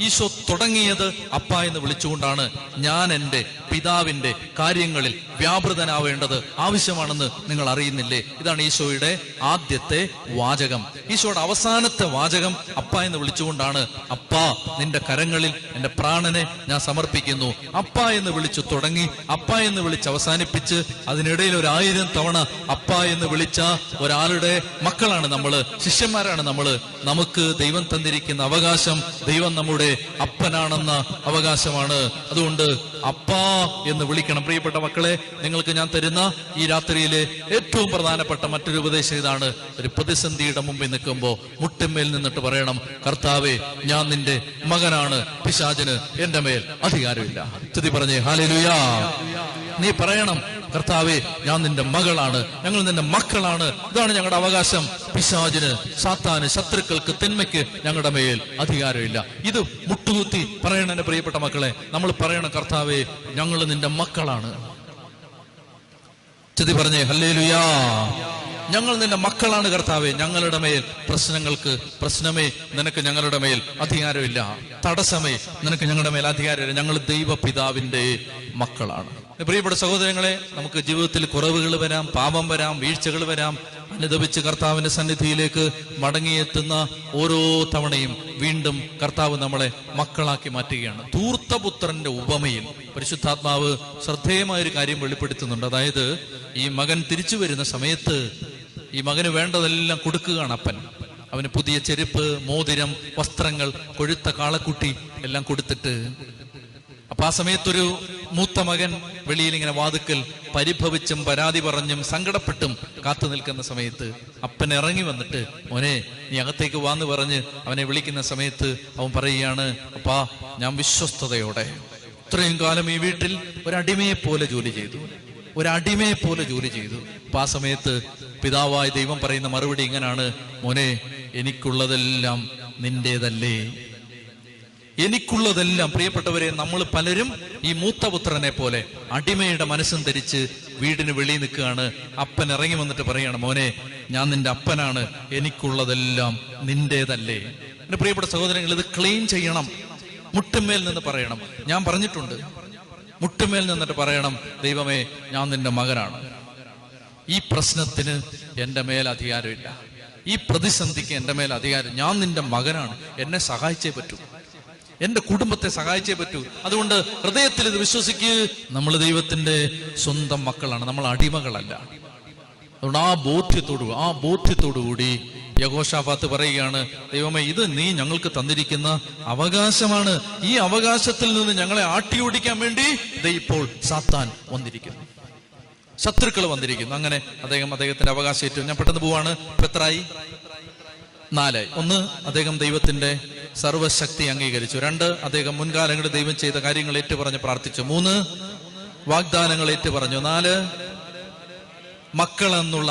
ഈശോ തുടങ്ങിയത് അപ്പ എന്ന് വിളിച്ചുകൊണ്ടാണ്. ഞാൻ എൻ്റെ പിതാവിന്റെ കാര്യങ്ങളിൽ വ്യാപൃതനാവേണ്ടത് ആവശ്യമാണെന്ന് നിങ്ങൾ അറിയുന്നില്ലേ? ഇതാണ് ഈശോയുടെ ആദ്യത്തെ വാചകം. ഈശോയുടെ അവസാനത്തെ വാചകം അപ്പ എന്ന് വിളിച്ചുകൊണ്ടാണ്. അപ്പ, നിന്റെ കരങ്ങളിൽ എൻ്റെ പ്രാണനെ ഞാൻ സമർപ്പിക്കുന്നു. അപ്പ എന്ന് വിളിച്ചു തുടങ്ങി, അപ്പ എന്ന് വിളിച്ച് അവസാനിപ്പിച്ച്, അതിനിടയിൽ 1000 തവണ അപ്പ എന്ന് വിളിച്ച ഒരാളുടെ മക്കളാണ് നമ്മള്, ശിഷ്യന്മാരാണ് നമ്മള്. നമുക്ക് ദൈവം തന്നിരിക്കുന്ന അവകാശം ദൈവം നമ്മുടെ അപ്പനാണെന്ന അവകാശമാണ്. അതുകൊണ്ട് അപ്പാ എന്ന് വിളിക്കണം. പ്രിയപ്പെട്ട മക്കളെ, നിങ്ങൾക്ക് ഞാൻ തരുന്ന ഈ രാത്രിയിലെ ഏറ്റവും പ്രധാനപ്പെട്ട മറ്റൊരു ഉപദേശം ഇതാണ്: ഒരു പ്രതിസന്ധിയുടെ മുമ്പിൽ നിൽക്കുമ്പോ മുട്ടിന്മേൽ നിന്നിട്ട് പറയണം, കർത്താവേ, ഞാൻ നിന്റെ മകനാണ്, പിശാചിന് എന്റെ മേൽ അധികാരമില്ല. സ്തുതി പറഞ്ഞേ ഹല്ലേലൂയ. നീ പറയണം, കർത്താവേ, ഞാൻ നിന്റെ മകളാണ്, ഞങ്ങൾ നിന്റെ മക്കളാണ്, ഇതാണ് ഞങ്ങളുടെ അവകാശം. പിശാചിന്, സാത്താന്, ശത്രുക്കൾക്ക്, തിന്മയ്ക്ക് ഞങ്ങളുടെ മേൽ അധികാരമില്ല. ഇത് മുട്ടുകുത്തി പറയണം എന്റെ പ്രിയപ്പെട്ട മക്കളെ. നമ്മൾ പറയണം, കർത്താവേ, ഞങ്ങൾ നിന്റെ മക്കളാണ്. ചെതി പറഞ്ഞേ ഹല്ലേലൂയാ. ഞങ്ങൾ നിന്റെ മക്കളാണ് കർത്താവേ. ഞങ്ങളുടെ മേൽ പ്രശ്നമേ നിനക്ക് ഞങ്ങളുടെ മേൽ അധികാരമില്ല. തടസ്സമേ നിനക്ക് ഞങ്ങളുടെ മേൽ അധികാരമില്ല. ഞങ്ങൾ ദൈവപിതാവിന്റെ മക്കളാണ്. പ്രിയപ്പെട്ട സഹോദരങ്ങളെ, നമുക്ക് ജീവിതത്തിൽ കുറവുകൾ വരാം, പാപം വരാം, വീഴ്ചകൾ വരാം. അനുദപിച്ച് കർത്താവിന്റെ സന്നിധിയിലേക്ക് മടങ്ങിയെത്തുന്ന ഓരോ തവണയും വീണ്ടും കർത്താവ് നമ്മളെ മക്കളാക്കി മാറ്റുകയാണ്. ധൂർത്തപുത്രന്റെ ഉപമയിൽ പരിശുദ്ധാത്മാവ് ശ്രദ്ധേയമായൊരു കാര്യം വെളിപ്പെടുത്തുന്നുണ്ട്. അതായത്, ഈ മകൻ തിരിച്ചു വരുന്ന സമയത്ത് ഈ മകന് വേണ്ടതെല്ലാം കൊടുക്കുകയാണ് അപ്പൻ. അവന് പുതിയ ചെരുപ്പ്, മോതിരം, വസ്ത്രങ്ങൾ, കൊഴുത്ത കാളക്കുട്ടി എല്ലാം കൊടുത്തിട്ട്, അപ്പൊ ആ സമയത്തൊരു മൂത്ത മകൻ വെളിയിൽ ഇങ്ങനെ വാതുക്കൽ പരിഭവിച്ചും പരാതി പറഞ്ഞും സങ്കടപ്പെട്ടും കാത്തു നിൽക്കുന്ന സമയത്ത് അപ്പൻ ഇറങ്ങി വന്നിട്ട്, മോനെ നീ അകത്തേക്ക് വാന്ന് പറഞ്ഞ് അവനെ വിളിക്കുന്ന സമയത്ത് അവൻ പറയുകയാണ്, അപ്പാ, ഞാൻ വിശ്വസ്തയോടെ ഇത്രയും കാലം ഈ വീട്ടിൽ ഒരടിമയെ പോലെ ജോലി ചെയ്തു. അപ്പൊ ആ സമയത്ത് പിതാവായ ദൈവം പറയുന്ന മറുപടി ഇങ്ങനാണ്, മോനെ, എനിക്കുള്ളതെല്ലാം നിന്റേതല്ലേ? എനിക്കുള്ളതെല്ലാം. പ്രിയപ്പെട്ടവരെ, നമ്മൾ പലരും ഈ മൂത്തപുത്രനെ പോലെ അടിമയുടെ മനസ്സും ധരിച്ച് വീടിന് വെളിയിൽ നിൽക്കുകയാണ്. അപ്പൻ ഇറങ്ങി വന്നിട്ട് പറയാണ്, മോനെ, ഞാൻ നിന്റെ അപ്പനാണ്, എനിക്കുള്ളതെല്ലാം നിന്റേതല്ലേ? എന്റെ പ്രിയപ്പെട്ട സഹോദരങ്ങൾ, ഇത് ക്ലെയിം ചെയ്യണം. മുട്ടുമേൽ നിന്ന് പറയണം. ഞാൻ പറഞ്ഞിട്ടുണ്ട്, മുട്ടുമേൽ നിന്നിട്ട് പറയണം, ദൈവമേ, ഞാൻ നിന്റെ മകനാണ്. ഈ പ്രശ്നത്തിന് എന്റെ മേൽ അധികാരമില്ല, ഈ പ്രതിസന്ധിക്ക് എന്റെ മേൽ അധികാരം. ഞാൻ നിന്റെ മകനാണ്, എന്നെ സഹായിച്ചേ പറ്റൂ, എന്റെ കുടുംബത്തെ സഹായിച്ചേ പറ്റൂ. അതുകൊണ്ട് ഹൃദയത്തിൽ ഇത് വിശ്വസിക്കുക, നമ്മൾ ദൈവത്തിന്റെ സ്വന്തം മക്കളാണ്, നമ്മൾ അടിമകളല്ല. അതുകൊണ്ട് ആ ബോധ്യത്തോടുകൂടി യഹോശാഫാത്ത് പറയുകയാണ്, ദൈവമേ, ഇത് നീ ഞങ്ങൾക്ക് തന്നിരിക്കുന്ന അവകാശമാണ്. ഈ അവകാശത്തിൽ നിന്ന് ഞങ്ങളെ ആട്ടിയോടിക്കാൻ വേണ്ടി ഇപ്പോൾ സാത്താൻ വന്നിരിക്കുന്നു, ശത്രുക്കൾ വന്നിരിക്കുന്നു. അങ്ങനെ അദ്ദേഹത്തിന്റെ അവകാശം ഏറ്റവും. ഞാൻ പെട്ടെന്ന് പോവാണ്. എത്രായി? 4. 1, അദ്ദേഹം ദൈവത്തിന്റെ സർവശക്തി അംഗീകരിച്ചു. 2, അദ്ദേഹം മുൻകാലങ്ങളിൽ ദൈവം ചെയ്ത കാര്യങ്ങൾ ഏറ്റുപറഞ്ഞ് പ്രാർത്ഥിച്ചു. 3, വാഗ്ദാനങ്ങൾ ഏറ്റുപറഞ്ഞു. 4, മക്കൾ എന്നുള്ള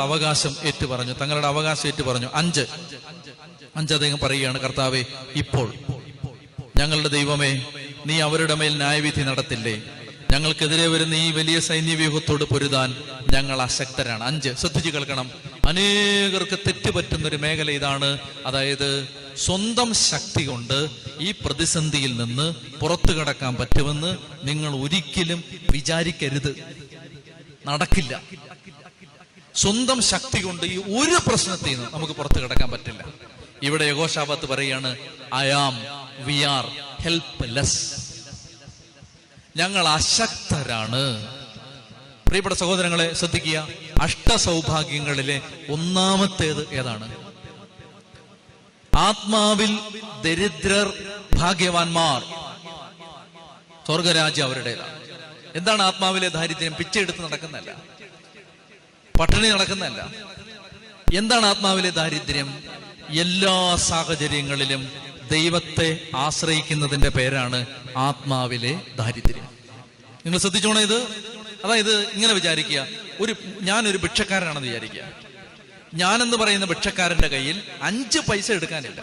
അവകാശം ഏറ്റുപറഞ്ഞു, തങ്ങളുടെ അവകാശം ഏറ്റുപറഞ്ഞു. 5 അദ്ദേഹം പറയുകയാണ്, കർത്താവേ, ഇപ്പോൾ ഞങ്ങളുടെ ദൈവമേ, നീ അവരുടെ മേൽ ന്യായവിധി നടത്തില്ലേ? ഞങ്ങൾക്കെതിരെ വരുന്ന ഈ വലിയ സൈന്യവ്യൂഹത്തോട് പൊരുതാൻ ഞങ്ങൾ അശക്തരാണ്. 5 ശ്രദ്ധിച്ചു കേൾക്കണം. അനേകർക്ക് തെറ്റുപറ്റുന്നൊരു മേഖല ഇതാണ്. അതായത്, സ്വന്തം ശക്തി കൊണ്ട് ഈ പ്രതിസന്ധിയിൽ നിന്ന് പുറത്തു കടക്കാൻ പറ്റുമെന്ന് നിങ്ങൾ ഒരിക്കലും വിചാരിക്കരുത്. നടക്കില്ല. സ്വന്തം ശക്തി കൊണ്ട് ഈ ഒരു പ്രശ്നത്തിൽ നിന്ന് നമുക്ക് പുറത്തു കിടക്കാൻ പറ്റില്ല. ഇവിടെ യഹോശാഫാത്ത് പറയാണ്, വി ആർ ഹെൽപ്ലെസ്. ഞങ്ങൾ അശക്തരാണ്. പ്രിയപ്പെട്ട സഹോദരങ്ങളെ, ശ്രദ്ധിക്കുക. അഷ്ടസൗഭാഗ്യങ്ങളിലെ ഒന്നാമത്തേത് ഏതാണ്? ആത്മാവിൽ ദരിദ്രർ ഭാഗ്യവാന്മാർ, സ്വർഗരാജ്യം അവരുടേതാണ്. എന്താണ് ആത്മാവിലെ ദാരിദ്ര്യം? പിച്ചെടുത്ത് നടക്കുന്നതല്ല, പട്ടിണി നടക്കുന്നതല്ല. എന്താണ് ആത്മാവിലെ ദാരിദ്ര്യം? എല്ലാ സാഹചര്യങ്ങളിലും ദൈവത്തെ ആശ്രയിക്കുന്നതിന്റെ പേരാണ് ആത്മാവിലെ ദാരിദ്ര്യം. നിങ്ങൾ ശ്രദ്ധിച്ചോണേ ഇത്. അതായത്, ഇങ്ങനെ വിചാരിക്കുക, ഞാനൊരു ഭിക്ഷക്കാരനാണെന്ന് വിചാരിക്കുക. ഞാനെന്ന് പറയുന്ന ഭിക്ഷക്കാരന്റെ കയ്യിൽ 5 പൈസ എടുക്കാനില്ല,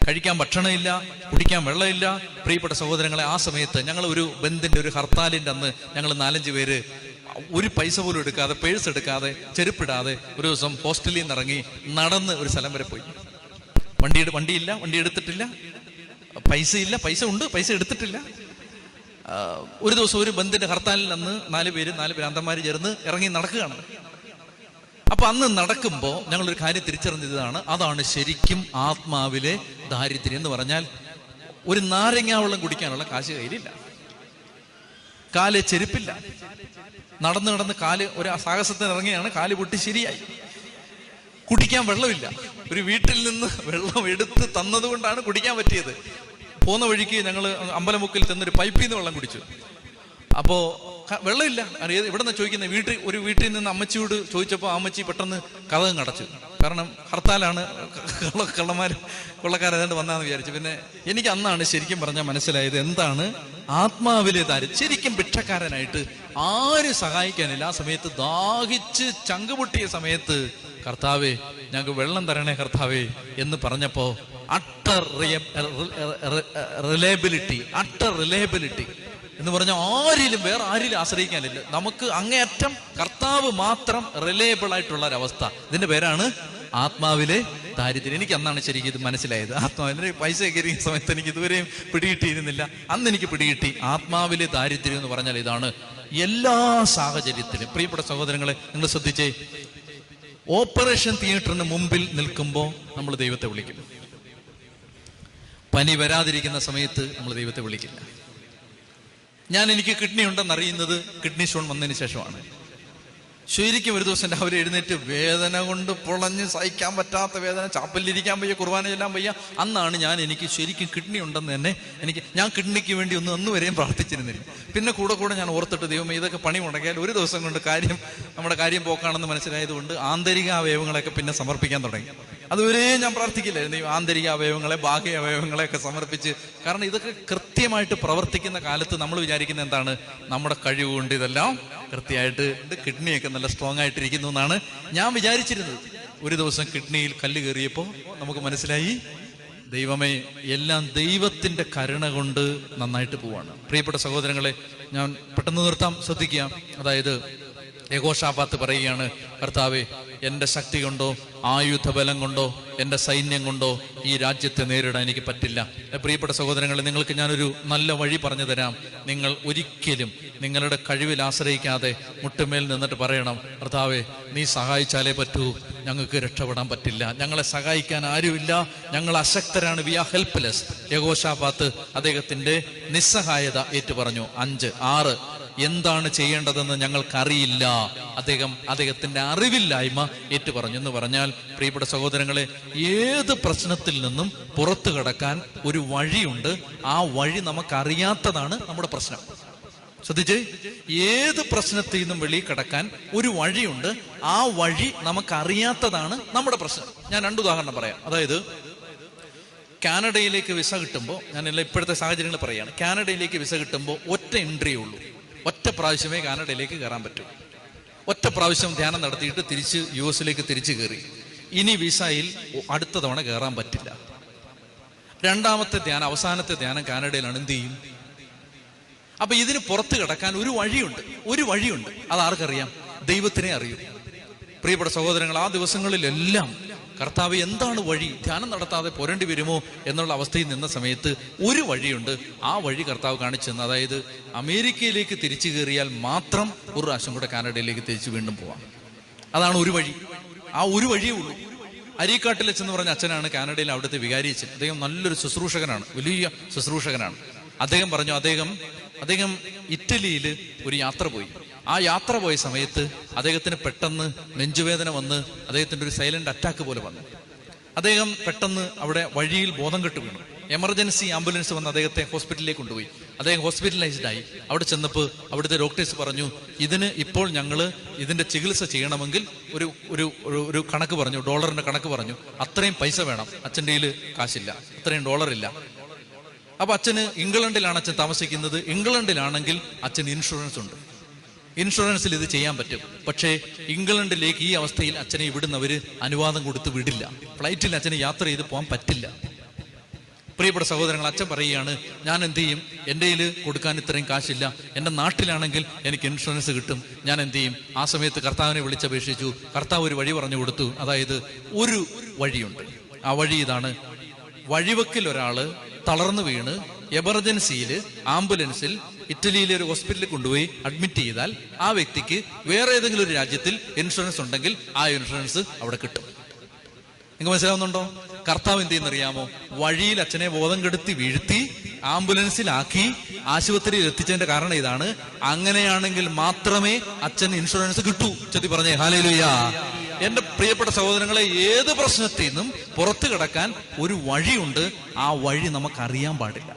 കഴിക്കാൻ ഭക്ഷണമില്ല, കുടിക്കാൻ വെള്ളമില്ല. പ്രിയപ്പെട്ട സഹോദരങ്ങളെ, ആ സമയത്ത് ഞങ്ങൾ ഒരു ബന്ദിന്റെ, ഒരു ഹർത്താലിന്റെ അന്ന് ഞങ്ങൾ 4-5 പേര് ഒരു പൈസ പോലും എടുക്കാതെ, പേഴ്സ് എടുക്കാതെ, ചെരുപ്പിടാതെ ഒരു ദിവസം ഹോസ്റ്റലിൽ നിന്ന് ഇറങ്ങി നടന്ന് ഒരു സ്ഥലം വരെ പോയി. വണ്ടിയില്ല, വണ്ടി എടുത്തിട്ടില്ല. പൈസയില്ല, പൈസ ഉണ്ട്, പൈസ എടുത്തിട്ടില്ല. ഒരു ദിവസം ഒരു ബന്ദിന്റെ ഹർത്താലിൽ അന്ന് 4 പേര് ഭ്രാന്തന്മാര് ചേർന്ന് ഇറങ്ങി നടക്കുകയാണ്. അപ്പൊ അന്ന് നടക്കുമ്പോൾ ഞങ്ങളൊരു കാര്യം തിരിച്ചറിഞ്ഞതാണ്, അതാണ് ശരിക്കും ആത്മാവിലെ ദാരിദ്ര്യം എന്ന് പറഞ്ഞാൽ. ഒരു നാരങ്ങാ വെള്ളം കുടിക്കാനുള്ള കാശ് കയ്യിലില്ല, കാല് ചെരുപ്പില്ല, നടന്ന് കാല് ഒരു സാഹസത്തിന് ഇറങ്ങിയാണ്, കാല് പൊട്ടി ശരിയായി. കുടിക്കാൻ വെള്ളമില്ല. ഒരു വീട്ടിൽ നിന്ന് വെള്ളം എടുത്ത് തന്നതുകൊണ്ടാണ് കുടിക്കാൻ പറ്റിയത്. പോന്ന വഴിക്ക് ഞങ്ങൾ അമ്പലമുക്കിൽ ചെന്നൊരു പൈപ്പിൽ നിന്ന് വെള്ളം കുടിച്ചു. അപ്പോ വെള്ളമില്ല. ഇവിടെ നിന്ന് ചോദിക്കുന്നത്, വീട്ടിൽ നിന്ന് അമ്മച്ചിയോട് ചോദിച്ചപ്പോൾ അമ്മച്ചി പെട്ടെന്ന് കതകം അടച്ചു. കാരണം ഹർത്താലാണ്, കൊള്ളക്കാരേതാണ്ട് വന്നാന്ന് വിചാരിച്ചു. പിന്നെ എനിക്ക് അന്നാണ് ശരിക്കും പറഞ്ഞാൽ മനസ്സിലായത് എന്താണ് ആത്മാവിലെ ദാരിദ്ര്യം. ശരിക്കും ഭിക്ഷക്കാരനായിട്ട് ആരും സഹായിക്കാനില്ല. ആ സമയത്ത് ദാഹിച്ച് ചങ്കുപൊട്ടിയ സമയത്ത്, കർത്താവേ ഞങ്ങൾക്ക് വെള്ളം തരണേ കർത്താവേ എന്ന് പറഞ്ഞപ്പോ അട്ടർ റിലയബിലിറ്റി എന്ന് പറഞ്ഞാൽ വേറെ ആരിലും ആശ്രയിക്കാനില്ല. നമുക്ക് അങ്ങേയറ്റം കർത്താവ് മാത്രം റിലയബിൾ ആയിട്ടുള്ള ഒരവസ്ഥ. ഇതിന്റെ പേരാണ് ആത്മാവിലെ ദാരിദ്ര്യം. എനിക്ക് അന്നാണ് ശരിക്കും ഇത് മനസ്സിലായത്. ആത്മാവിലെ പൈസ കയറിയ സമയത്ത് എനിക്ക് ഇതുവരെയും പിടികിട്ടിയിരുന്നില്ല. അന്ന് എനിക്ക് പിടികിട്ടി. ആത്മാവിലെ ദാരിദ്ര്യം എന്ന് പറഞ്ഞാൽ ഇതാണ്. എല്ലാ സാഹചര്യത്തിലും പ്രിയപ്പെട്ട സഹോദരങ്ങളെ, നിങ്ങൾ ശ്രദ്ധിച്ചേ, ഓപ്പറേഷൻ തിയേറ്ററിന് മുമ്പിൽ നിൽക്കുമ്പോൾ നമ്മൾ ദൈവത്തെ വിളിക്കും. പനി വരാതിരിക്കുന്ന സമയത്ത് നമ്മൾ ദൈവത്തെ വിളിക്കില്ല. എനിക്ക് കിഡ്നി ഉണ്ടെന്നറിയുന്നത് കിഡ്നി സ്റ്റോൺ വന്നതിന് ശേഷമാണ്. ശരിക്കും ഒരു ദിവസം രാവിലെ എഴുന്നേറ്റ് വേദന കൊണ്ട് പൊളഞ്ഞ് സഹിക്കാൻ പറ്റാത്ത വേദന, ചാപ്പലിരിക്കാൻ വയ്യ, കുർബാന ചെല്ലാൻ വയ്യ. അന്നാണ് എനിക്ക് ശരിക്കും കിഡ്നി ഉണ്ടെന്ന് തന്നെ ഞാൻ കിഡ്നിക്ക് വേണ്ടി ഒന്നും വരെയും പ്രാർത്ഥിച്ചിരുന്നില്ല. പിന്നെ കൂടെ ഞാൻ ഓർത്തിട്ട്, ദൈവമേ ഇതൊക്കെ പണി മുടക്കിയാൽ ഒരു ദിവസം കൊണ്ട് നമ്മുടെ കാര്യം പോക്കാണെന്ന് മനസ്സിലായതുകൊണ്ട് ആന്തരിക അവയവങ്ങളൊക്കെ പിന്നെ സമർപ്പിക്കാൻ തുടങ്ങി. അതുവരെ ഞാൻ പ്രാർത്ഥിക്കില്ലായിരുന്നു ഈ ആന്തരിക അവയവങ്ങളെ, ബാഹ്യ അവയവങ്ങളെയൊക്കെ സമർപ്പിച്ച്. കാരണം ഇതൊക്കെ കൃത്യമായിട്ട് പ്രവർത്തിക്കുന്ന കാലത്ത് നമ്മൾ വിചാരിക്കുന്ന എന്താണ്, നമ്മുടെ കഴിവുകൊണ്ട് ഇതെല്ലാം കൃത്യമായിട്ട് കിഡ്നിയൊക്കെ നല്ല സ്ട്രോങ് ആയിട്ടിരിക്കുന്നു എന്നാണ് ഞാൻ വിചാരിച്ചിരുന്നത്. ഒരു ദിവസം കിഡ്നിയിൽ കല്ല് കയറിയപ്പോൾ നമുക്ക് മനസ്സിലായി, ദൈവമേ എല്ലാം ദൈവത്തിന്റെ കരുണ കൊണ്ട് നന്നായിട്ട് പോവാണ്. പ്രിയപ്പെട്ട സഹോദരങ്ങളെ, ഞാൻ പെട്ടെന്ന് നിർത്താം, ശ്രദ്ധിക്കാം. അതായത് യഹോശാഫാത്ത് പറയുകയാണ്, കർത്താവേ എൻ്റെ ശക്തി കൊണ്ടോ ആയുധബലം കൊണ്ടോ എൻ്റെ സൈന്യം കൊണ്ടോ ഈ രാജ്യത്തെ നേരിടാൻ എനിക്ക് പറ്റില്ല. പ്രിയപ്പെട്ട സഹോദരങ്ങളെ, നിങ്ങൾക്ക് ഞാനൊരു നല്ല വഴി പറഞ്ഞു തരാം. നിങ്ങൾ ഒരിക്കലും നിങ്ങളുടെ കഴിവിൽ ആശ്രയിക്കാതെ മുട്ടുമേൽ നിന്നിട്ട് പറയണം, കർത്താവേ നീ സഹായിച്ചാലേ പറ്റൂ, ഞങ്ങൾക്ക് രക്ഷപ്പെടാൻ പറ്റില്ല, ഞങ്ങളെ സഹായിക്കാൻ ആരുമില്ല, ഞങ്ങൾ അശക്തരാണ്, വി ആർ ഹെൽപ്ലെസ്. യഹോശാഫാത്ത് അദ്ദേഹത്തിന്റെ നിസ്സഹായത ഏറ്റുപറഞ്ഞു. 5-6 എന്താണ് ചെയ്യേണ്ടതെന്ന് ഞങ്ങൾക്കറിയില്ല. അദ്ദേഹത്തിന്റെ അറിവില്ലായ്മ ഏറ്റുപറഞ്ഞു. എന്ന് പറഞ്ഞാൽ, പ്രിയപ്പെട്ട സഹോദരങ്ങളെ, ഏത് പ്രശ്നത്തിൽ നിന്നും പുറത്തു കടക്കാൻ ഒരു വഴിയുണ്ട്. ആ വഴി നമുക്കറിയാത്തതാണ് നമ്മുടെ പ്രശ്നം. ശ്രദ്ധിച്ചേ, ഏത് പ്രശ്നത്തിൽ നിന്നും വെളിയിൽ കടക്കാൻ ഒരു വഴിയുണ്ട്. ആ വഴി നമുക്കറിയാത്തതാണ് നമ്മുടെ പ്രശ്നം. ഞാൻ 2 ഉദാഹരണം പറയാം. അതായത് കാനഡയിലേക്ക് വിസ കിട്ടുമ്പോൾ, ഞാനെല്ലാം ഇപ്പോഴത്തെ സാഹചര്യങ്ങൾ പറയാണ്. കാനഡയിലേക്ക് വിസ കിട്ടുമ്പോൾ ഒറ്റ എൻട്രിയേ ഉള്ളൂ. ഒറ്റ പ്രാവശ്യമേ കാനഡയിലേക്ക് കയറാൻ പറ്റൂ. ഒറ്റ പ്രാവശ്യം ധ്യാനം നടത്തിയിട്ട് തിരിച്ച് US തിരിച്ചു കയറി. ഇനി വിസയിൽ അടുത്ത തവണ കയറാൻ പറ്റില്ല. രണ്ടാമത്തെ ധ്യാനം, അവസാനത്തെ ധ്യാനം കാനഡയിലാണ്. എന്ത് ചെയ്യും? അപ്പൊ ഇതിന് പുറത്ത് കിടക്കാൻ ഒരു വഴിയുണ്ട്. അതാർക്കറിയാം? ദൈവത്തിനെ അറിയൂ. പ്രിയപ്പെട്ട സഹോദരങ്ങൾ, ആ ദിവസങ്ങളിലെല്ലാം കർത്താവ് എന്താണ് വഴി, ധ്യാനം നടത്താതെ പോരേണ്ടി വരുമോ എന്നുള്ള അവസ്ഥയിൽ നിന്ന സമയത്ത് ഒരു വഴിയുണ്ട്. ആ വഴി കർത്താവ് കാണിച്ചെന്ന്. അതായത് അമേരിക്കയിലേക്ക് തിരിച്ചു കയറിയാൽ മാത്രം ഒരു പ്രാവശ്യം കൂടെ കാനഡയിലേക്ക് തിരിച്ചു വീണ്ടും പോവാം. അതാണ് ഒരു വഴി. ആ ഒരു വഴിയേ ഉള്ളൂ. അരീക്കാട്ടിലെന്ന് പറഞ്ഞ അച്ഛനാണ് കാനഡയിൽ അവിടുത്തെ വികാരി അച്ഛൻ. അദ്ദേഹം നല്ലൊരു ശുശ്രൂഷകനാണ്, വലിയ ശുശ്രൂഷകനാണ്. അദ്ദേഹം പറഞ്ഞു, അദ്ദേഹം ഇറ്റലിയിൽ ഒരു യാത്ര പോയി. ആ യാത്ര പോയ സമയത്ത് അദ്ദേഹത്തിന് പെട്ടെന്ന് നെഞ്ചുവേദന വന്ന് അദ്ദേഹത്തിന്റെ ഒരു സൈലന്റ് അറ്റാക്ക് പോലെ വന്നു. അദ്ദേഹം പെട്ടെന്ന് അവിടെ വഴിയിൽ ബോധം കെട്ട് വീണു. എമർജൻസി ആംബുലൻസ് വന്ന് അദ്ദേഹത്തെ ഹോസ്പിറ്റലിലേക്ക് കൊണ്ടുപോയി. അദ്ദേഹം ഹോസ്പിറ്റലൈസ്ഡ് ആയി. അവിടെ ചെന്നപ്പോൾ അവിടുത്തെ ഡോക്ടേഴ്സ് പറഞ്ഞു, ഇപ്പോൾ ഞങ്ങൾ ഇതിന്റെ ചികിത്സ ചെയ്യണമെങ്കിൽ ഒരു കണക്ക് പറഞ്ഞു, ഡോളറിന്റെ കണക്ക് പറഞ്ഞു. അത്രയും പൈസ വേണം. അച്ഛൻ്റെ കയ്യിൽ കാശില്ല, അത്രയും ഡോളറില്ല. അപ്പൊ അച്ഛന് ഇംഗ്ലണ്ടിലാണ് അച്ഛൻ താമസിക്കുന്നത്. ഇംഗ്ലണ്ടിലാണെങ്കിൽ അച്ഛന് ഇൻഷുറൻസ് ഉണ്ട്. ഇൻഷുറൻസിൽ ഇത് ചെയ്യാൻ പറ്റും. പക്ഷേ ഇംഗ്ലണ്ടിലേക്ക് ഈ അവസ്ഥയിൽ അച്ഛനെ ഇവിടുന്നവര് അനുവാദം കൊടുത്ത് വിടില്ല. ഫ്ലൈറ്റിൽ അച്ഛന് യാത്ര ചെയ്ത് പോകാൻ പറ്റില്ല. പ്രിയപ്പെട്ട സഹോദരങ്ങൾ, അച്ഛൻ പറയുകയാണ്, ഞാൻ എന്ത് ചെയ്യും? എൻ്റെ കയ്യിൽ കൊടുക്കാൻ ഇത്രയും കാശില്ല. എൻ്റെ നാട്ടിലാണെങ്കിൽ എനിക്ക് ഇൻഷുറൻസ് കിട്ടും. ഞാൻ എന്ത് ചെയ്യും? ആ സമയത്ത് കർത്താവിനെ വിളിച്ചപേക്ഷിച്ചു. കർത്താവ് ഒരു വഴി പറഞ്ഞു കൊടുത്തു. അതായത് ഒരു വഴിയുണ്ട്. ആ വഴി ഇതാണ്. വഴിവെക്കിൽ ഒരാള് തളർന്നു വീണ് എമർജൻസിയിൽ ആംബുലൻസിൽ ഇറ്റലിയിലെ ഒരു ഹോസ്പിറ്റലിൽ കൊണ്ടുപോയി അഡ്മിറ്റ് ചെയ്താൽ ആ വ്യക്തിക്ക് വേറെ ഏതെങ്കിലും ഒരു രാജ്യത്തിൽ ഇൻഷുറൻസ് ഉണ്ടെങ്കിൽ ആ ഇൻഷുറൻസ് അവിടെ കിട്ടും. നിങ്ങൾക്ക് മനസ്സിലാവുന്നുണ്ടോ? കർത്താവ് എന്ത് ചെയ്യുന്നറിയാമോ? വഴിയിൽ അച്ഛനെ ബോധം കെടുത്തി വീഴ്ത്തി ആംബുലൻസിലാക്കി ആശുപത്രിയിൽ എത്തിച്ചതിന്റെ കാരണം ഇതാണ്. അങ്ങനെയാണെങ്കിൽ മാത്രമേ അച്ഛൻ ഇൻഷുറൻസ് കിട്ടൂ. ചെത്തി പറഞ്ഞേ ഹല്ലേലൂയ. എന്റെ പ്രിയപ്പെട്ട സഹോദരങ്ങളെ, ഏത് പ്രശ്നത്തിൽ നിന്നും പുറത്തു കിടക്കാൻ ഒരു വഴിയുണ്ട്. ആ വഴി നമുക്കറിയാൻ പാടില്ല.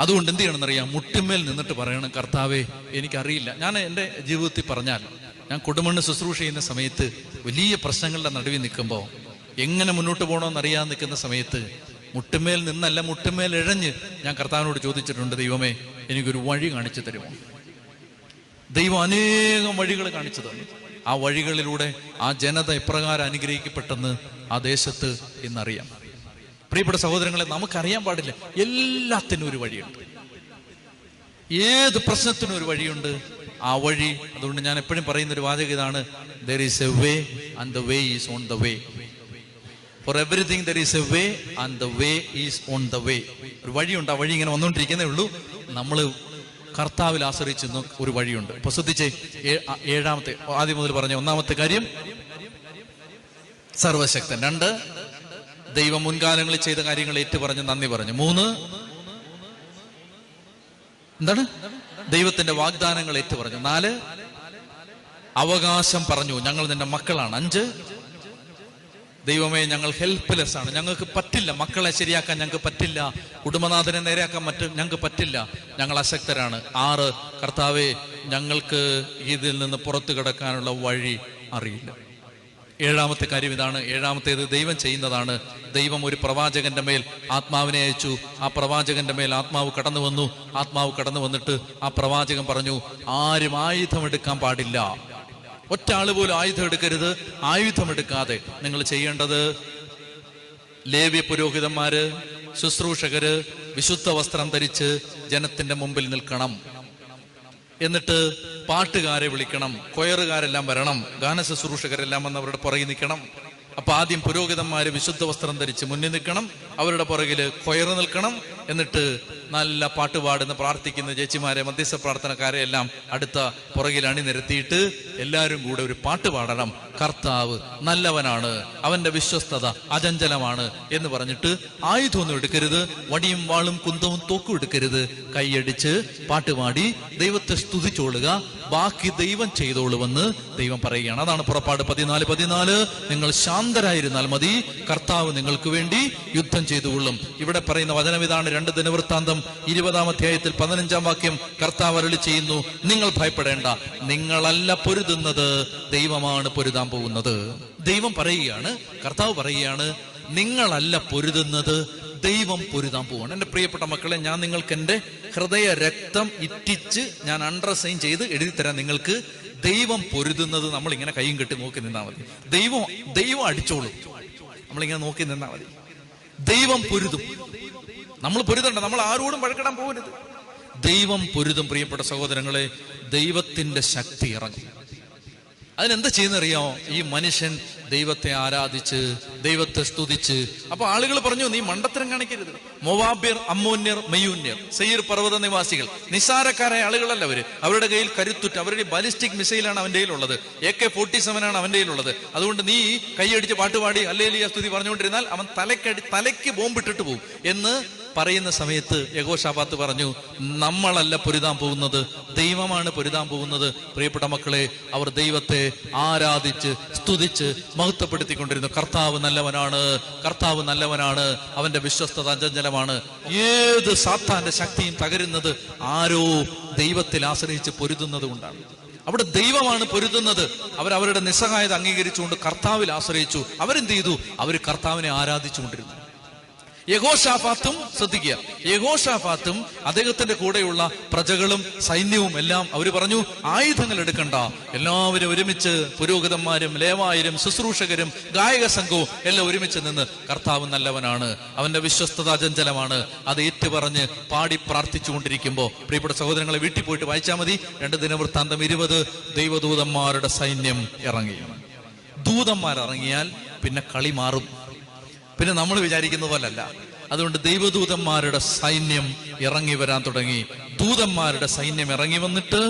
അതുകൊണ്ട് എന്ത് ചെയ്യണമെന്നറിയാം? മുട്ടിന്മേൽ നിന്നിട്ട് പറയണം, കർത്താവേ എനിക്കറിയില്ല. ഞാൻ എൻ്റെ ജീവിതത്തിൽ പറഞ്ഞാൽ, ഞാൻ കൊടുമണ്ണ് ശുശ്രൂഷ ചെയ്യുന്ന സമയത്ത് വലിയ പ്രശ്നങ്ങളുടെ നടുവിൽ നിൽക്കുമ്പോൾ എങ്ങനെ മുന്നോട്ട് പോകണമെന്നറിയാൻ നിൽക്കുന്ന സമയത്ത് മുട്ടുമേൽ നിന്നല്ല, മുട്ടുമേൽ ഇഴഞ്ഞ് ഞാൻ കർത്താവിനോട് ചോദിച്ചിട്ടുണ്ട്, ദൈവമേ എനിക്കൊരു വഴി കാണിച്ചു തരുമോ? ദൈവം അനേകം വഴികൾ കാണിച്ചു തന്നു. ആ വഴികളിലൂടെ ആ ജനത എപ്രകാരം അനുഗ്രഹിക്കപ്പെട്ടെന്ന് ആ ദേശത്ത് ഇന്നറിയാം. പ്രിയപ്പെട്ട സഹോദരങ്ങളെ, നമുക്കറിയാൻ പാടില്ല, എല്ലാത്തിനും ഒരു വഴിയുണ്ട്. ഏത് പ്രശ്നത്തിനും ഒരു വഴിയുണ്ട്. ആ വഴി, അതുകൊണ്ട് ഞാൻ എപ്പോഴും പറയുന്ന ഒരു വാചകം ഇതാണ്, there is a way and the way is on the way. For everything there is a way and the way is on the way. ഒരു വഴിയുണ്ട്, ആ വഴി ഇങ്ങനെ വന്നുകൊണ്ടിരിക്കുന്നേ ഉള്ളൂ. നമ്മൾ കർത്താവിൽ ആശ്രയിച്ചെന്ന് ഒരു വഴിയുണ്ട്. ഇപ്പൊ ശ്രദ്ധിച്ചേ, ഏഴാമത്തെ, ആദ്യം മുതൽ പറഞ്ഞ ഒന്നാമത്തെ കാര്യം സർവശക്തൻ. 2, ദൈവം മുൻകാലങ്ങളിൽ ചെയ്ത കാര്യങ്ങൾ ഏറ്റുപറഞ്ഞ് നന്ദി പറഞ്ഞു. 3, എന്താണ്? ദൈവത്തിന്റെ വാഗ്ദാനങ്ങൾ ഏറ്റുപറഞ്ഞു. 4, അവകാശം പറഞ്ഞു, ഞങ്ങൾ നിന്റെ മക്കളാണ്. 5, ദൈവമേ ഞങ്ങൾ ഹെൽപ്ലെസ് ആണ്, ഞങ്ങൾക്ക് പറ്റില്ല, മക്കളെ ശരിയാക്കാൻ ഞങ്ങൾക്ക് പറ്റില്ല, കുടുംബനാഥനെ നേരെയാക്കാൻ ഞങ്ങൾക്ക് പറ്റില്ല, ഞങ്ങൾ അശക്തരാണ്. 6, കർത്താവേ ഞങ്ങൾക്ക് ഇതിൽ നിന്ന് പുറത്തു കിടക്കാനുള്ള വഴി അറിയില്ല. 7ാമത്തെ കാര്യം ഇതാണ്. 7ാമത്തേത് ദൈവം ചെയ്യുന്നതാണ്. ദൈവം ഒരു പ്രവാചകന്റെ മേൽ ആത്മാവിനെ അയച്ചു. ആ പ്രവാചകന്റെ മേൽ ആത്മാവ് കടന്നു വന്നു. ആത്മാവ് കടന്നു വന്നിട്ട് ആ പ്രവാചകൻ പറഞ്ഞു, ആരും ആയുധമെടുക്കാൻ പാടില്ല, ഒറ്റ ആള് പോലും ആയുധം എടുക്കരുത്. ആയുധമെടുക്കാതെ നിങ്ങൾ ചെയ്യേണ്ടത്, ലേവ്യ പുരോഹിതന്മാര്, ശുശ്രൂഷകര് വിശുദ്ധ വസ്ത്രം ധരിച്ച് ജനത്തിന്റെ മുമ്പിൽ നിൽക്കണം. എന്നിട്ട് പാട്ടുകാരെ വിളിക്കണം, കൊയറുകാരെല്ലാം വരണം, ഗാന ശുശ്രൂഷകരെല്ലാം വന്ന് അവരുടെ പുറകിൽ നിൽക്കണം. അപ്പൊ ആദ്യം പുരോഹിതന്മാര് വിശുദ്ധ വസ്ത്രം ധരിച്ച് മുന്നിൽ നിൽക്കണം, അവരുടെ പുറകില് കൊയറ് നിൽക്കണം. എന്നിട്ട് നല്ല പാട്ട് പാടുന്ന പ്രാർത്ഥിക്കുന്ന ചേച്ചിമാരെ, മധ്യസ്ഥ പ്രാർത്ഥനക്കാരെ എല്ലാം അടുത്ത പുറകിൽ അണിനിരത്തിയിട്ട് എല്ലാവരും കൂടെ ഒരു പാട്ട് പാടണം. കർത്താവ് നല്ലവനാണ്, അവന്റെ വിശ്വസ്തത അചഞ്ചലമാണ് എന്ന് പറഞ്ഞിട്ട് ആയുധമൊന്നും എടുക്കരുത്, വടിയും വാളും കുന്തവും തോക്കും എടുക്കരുത്. കൈയടിച്ച് പാട്ടുപാടി ദൈവത്തെ സ്തുതിച്ചോളുക, ബാക്കി ദൈവം ചെയ്തോളുവെന്ന് ദൈവം പറയുകയാണ്. അതാണ് പുറപ്പാട് 14:14. നിങ്ങൾ ശാന്തരായിരുന്നാൽ മതി, കർത്താവ് നിങ്ങൾക്ക് വേണ്ടി യുദ്ധം ചെയ്തുകൊള്ളും. ഇവിടെ പറയുന്ന വചനം ഇതാണ്. 2 ദിനവൃത്താന്തം 20-ാം അധ്യായത്തിൽ 15-ാം വാക്യം കർത്താവ് അരുളി ചെയ്യുന്നു, നിങ്ങൾ ഭയപ്പെടേണ്ട, നിങ്ങളല്ല പൊരുതുന്നത്, ദൈവമാണ് പൊരുതാൻ പോകുന്നത്. ദൈവം പറയുകയാണ്, കർത്താവ് പറയുകയാണ്, നിങ്ങളല്ല പൊരുതുന്നത്, ദൈവം പൊരുതാൻ പോവാണ്. എന്റെ പ്രിയപ്പെട്ട മക്കളെ, ഞാൻ നിങ്ങൾക്ക് എന്റെ ഹൃദയ രക്തം ഇറ്റിച്ച് ഞാൻ അണ്ടർസൈൻ ചെയ്ത് എഴുതി തരാം. നിങ്ങൾക്ക് ദൈവം പൊരുതുന്നത് നമ്മളിങ്ങനെ കൈയും കെട്ടി നോക്കി നിന്നാൽ മതി. ദൈവം അടിച്ചോളും, നമ്മളിങ്ങനെ നോക്കി നിന്നാൽ മതി. ദൈവം പൊരുതും. നമ്മൾ പൊരുതണ്ട, നമ്മൾ ആരോടും വഴക്കിടാൻ പോകരുത്. ദൈവം പൊരുതും. പ്രിയപ്പെട്ട സഹോദരങ്ങളെ, ദൈവത്തിന്റെ ശക്തി ഇറങ്ങും. അതിനെന്താ ചെയ്യുന്നറിയാമോ? ഈ മനുഷ്യൻ ദൈവത്തെ ആരാധിച്ച് ദൈവത്തെ സ്തുതിച്ച്. അപ്പൊ ആളുകൾ പറഞ്ഞു, നീ മണ്ടത്തരം കാണിക്കരുത്. മൊവാബ്യർ, അമ്മോന്യർ, മെയ്യൂന്യർ, സെയീർ പർവ്വത നിവാസികൾ, നിസ്സാരക്കാരായ ആളുകളല്ല അവര്. അവരുടെ കയ്യിൽ കരുത്തുറ്റ, അവരുടെ ബാലിസ്റ്റിക് മിസൈലാണ് അവന്റെ കയ്യിലുള്ളത്, AK-47 ആണ് അവന്റെ കയ്യിലുള്ളത്. അതുകൊണ്ട് നീ കൈയടിച്ച് പാട്ടുപാടി ഹല്ലേലൂയ സ്തുതി പറഞ്ഞുകൊണ്ടിരുന്നാൽ അവൻ തലയ്ക്ക് ബോംബിട്ടിട്ട് പോകും എന്ന് പറയുന്ന സമയത്ത് യഹോശാഫാത്ത് പറഞ്ഞു, നമ്മളല്ല പൊരുതാൻ പോകുന്നത്, ദൈവമാണ് പൊരുതാൻ പോകുന്നത്. പ്രിയപ്പെട്ട മക്കളെ, അവർ ദൈവത്തെ ആരാധിച്ച് സ്തുതിച്ച് മഹത്വപ്പെടുത്തിക്കൊണ്ടിരുന്നു. കർത്താവ് നല്ലവനാണ്, കർത്താവ് നല്ലവനാണ്, അവന്റെ വിശ്വസ്തത അചഞ്ചലമാണ്. ഏത് സാത്താന്റെ ശക്തിയും തകരുന്നത് ആരോ ദൈവത്തിൽ ആശ്രയിച്ച് പൊരുതുന്നത് കൊണ്ടാണ്. അവിടെ ദൈവമാണ് പൊരുതുന്നത്. അവരവരുടെ നിസ്സഹായത അംഗീകരിച്ചുകൊണ്ട് കർത്താവിൽ ആശ്രയിച്ചു. അവരെന്ത് ചെയ്തു? അവർ കർത്താവിനെ ആരാധിച്ചുകൊണ്ടിരുന്നു. യഹോശാഫാത്തും, ശ്രദ്ധിക്കുക, യഹോശാഫാത്തും അദ്ദേഹത്തിന്റെ കൂടെയുള്ള പ്രജകളും സൈന്യവും എല്ലാം അവർ പറഞ്ഞു, ആയുധങ്ങൾ എടുക്കണ്ട, എല്ലാവരും ഒരുമിച്ച്, പുരോഹിതന്മാരും ലേവായരും ശുശ്രൂഷകരും ഗായക സംഘവും എല്ലാം ഒരുമിച്ച് നിന്ന് കർത്താവ് നല്ലവനാണ്, അവന്റെ വിശ്വസ്തത അചഞ്ചലമാണ്, അത് ഏറ്റുപറഞ്ഞ് പാടി പ്രാർത്ഥിച്ചുകൊണ്ടിരിക്കുമ്പോ, പ്രിയപ്പെട്ട സഹോദരങ്ങളെ, വീട്ടിൽ പോയിട്ട് വായിച്ചാൽ മതി. 2 ദിനവൃത്താന്തം 20. ദൈവദൂതന്മാരുടെ സൈന്യം ഇറങ്ങി. ദൂതന്മാരിറങ്ങിയാൽ പിന്നെ കളി മാറും. പിന്നെ നമ്മൾ വിചാരിക്കുന്ന പോലല്ല. അതുകൊണ്ട് ദൈവദൂതന്മാരുടെ സൈന്യം ഇറങ്ങി വരാൻ തുടങ്ങി. ദൂതന്മാരുടെ സൈന്യം ഇറങ്ങി വന്നിട്ട്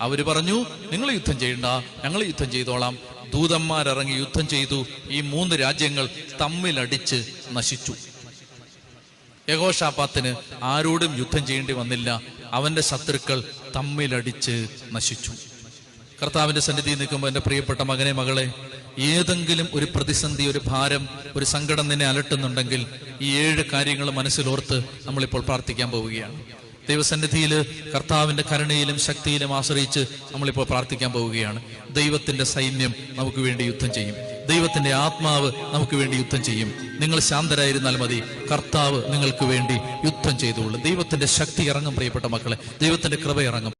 അവര് പറഞ്ഞു, നിങ്ങൾ യുദ്ധം ചെയ്യണ്ട, ഞങ്ങൾ യുദ്ധം ചെയ്തോളാം. ദൂതന്മാരിറങ്ങി യുദ്ധം ചെയ്തു. ഈ 3 രാജ്യങ്ങൾ തമ്മിലടിച്ച് നശിച്ചു. യഹോശാഫാത്തിന് ആരോടും യുദ്ധം ചെയ്യേണ്ടി വന്നില്ല. അവന്റെ ശത്രുക്കൾ തമ്മിലടിച്ച് നശിച്ചു. കർത്താവിന്റെ സന്നിധിയിൽ നിൽക്കുമ്പോൾ എന്റെ പ്രിയപ്പെട്ട മകനെ, മകളെ, ഏതെങ്കിലും ഒരു പ്രതിസന്ധി, ഒരു ഭാരം, ഒരു സങ്കടം നിന്നെ അലട്ടുന്നുണ്ടെങ്കിൽ ഈ 7 കാര്യങ്ങൾ മനസ്സിലോർത്ത് നമ്മളിപ്പോൾ പ്രാർത്ഥിക്കാൻ പോവുകയാണ്. ദൈവസന്നിധിയിൽ കർത്താവിന്റെ കരുണയിലും ശക്തിയിലും ആശ്രയിച്ച് നമ്മളിപ്പോൾ പ്രാർത്ഥിക്കാൻ പോവുകയാണ്. ദൈവത്തിന്റെ സൈന്യം നമുക്ക് വേണ്ടി യുദ്ധം ചെയ്യും. ദൈവത്തിന്റെ ആത്മാവ് നമുക്ക് വേണ്ടി യുദ്ധം ചെയ്യും. നിങ്ങൾ ശാന്തരായിരുന്നാൽ മതി, കർത്താവ് നിങ്ങൾക്ക് വേണ്ടി യുദ്ധം ചെയ്തുകൊള്ളും. ദൈവത്തിന്റെ ശക്തി ഇറങ്ങും പ്രിയപ്പെട്ട മക്കളെ, ദൈവത്തിന്റെ കൃപ ഇറങ്ങും.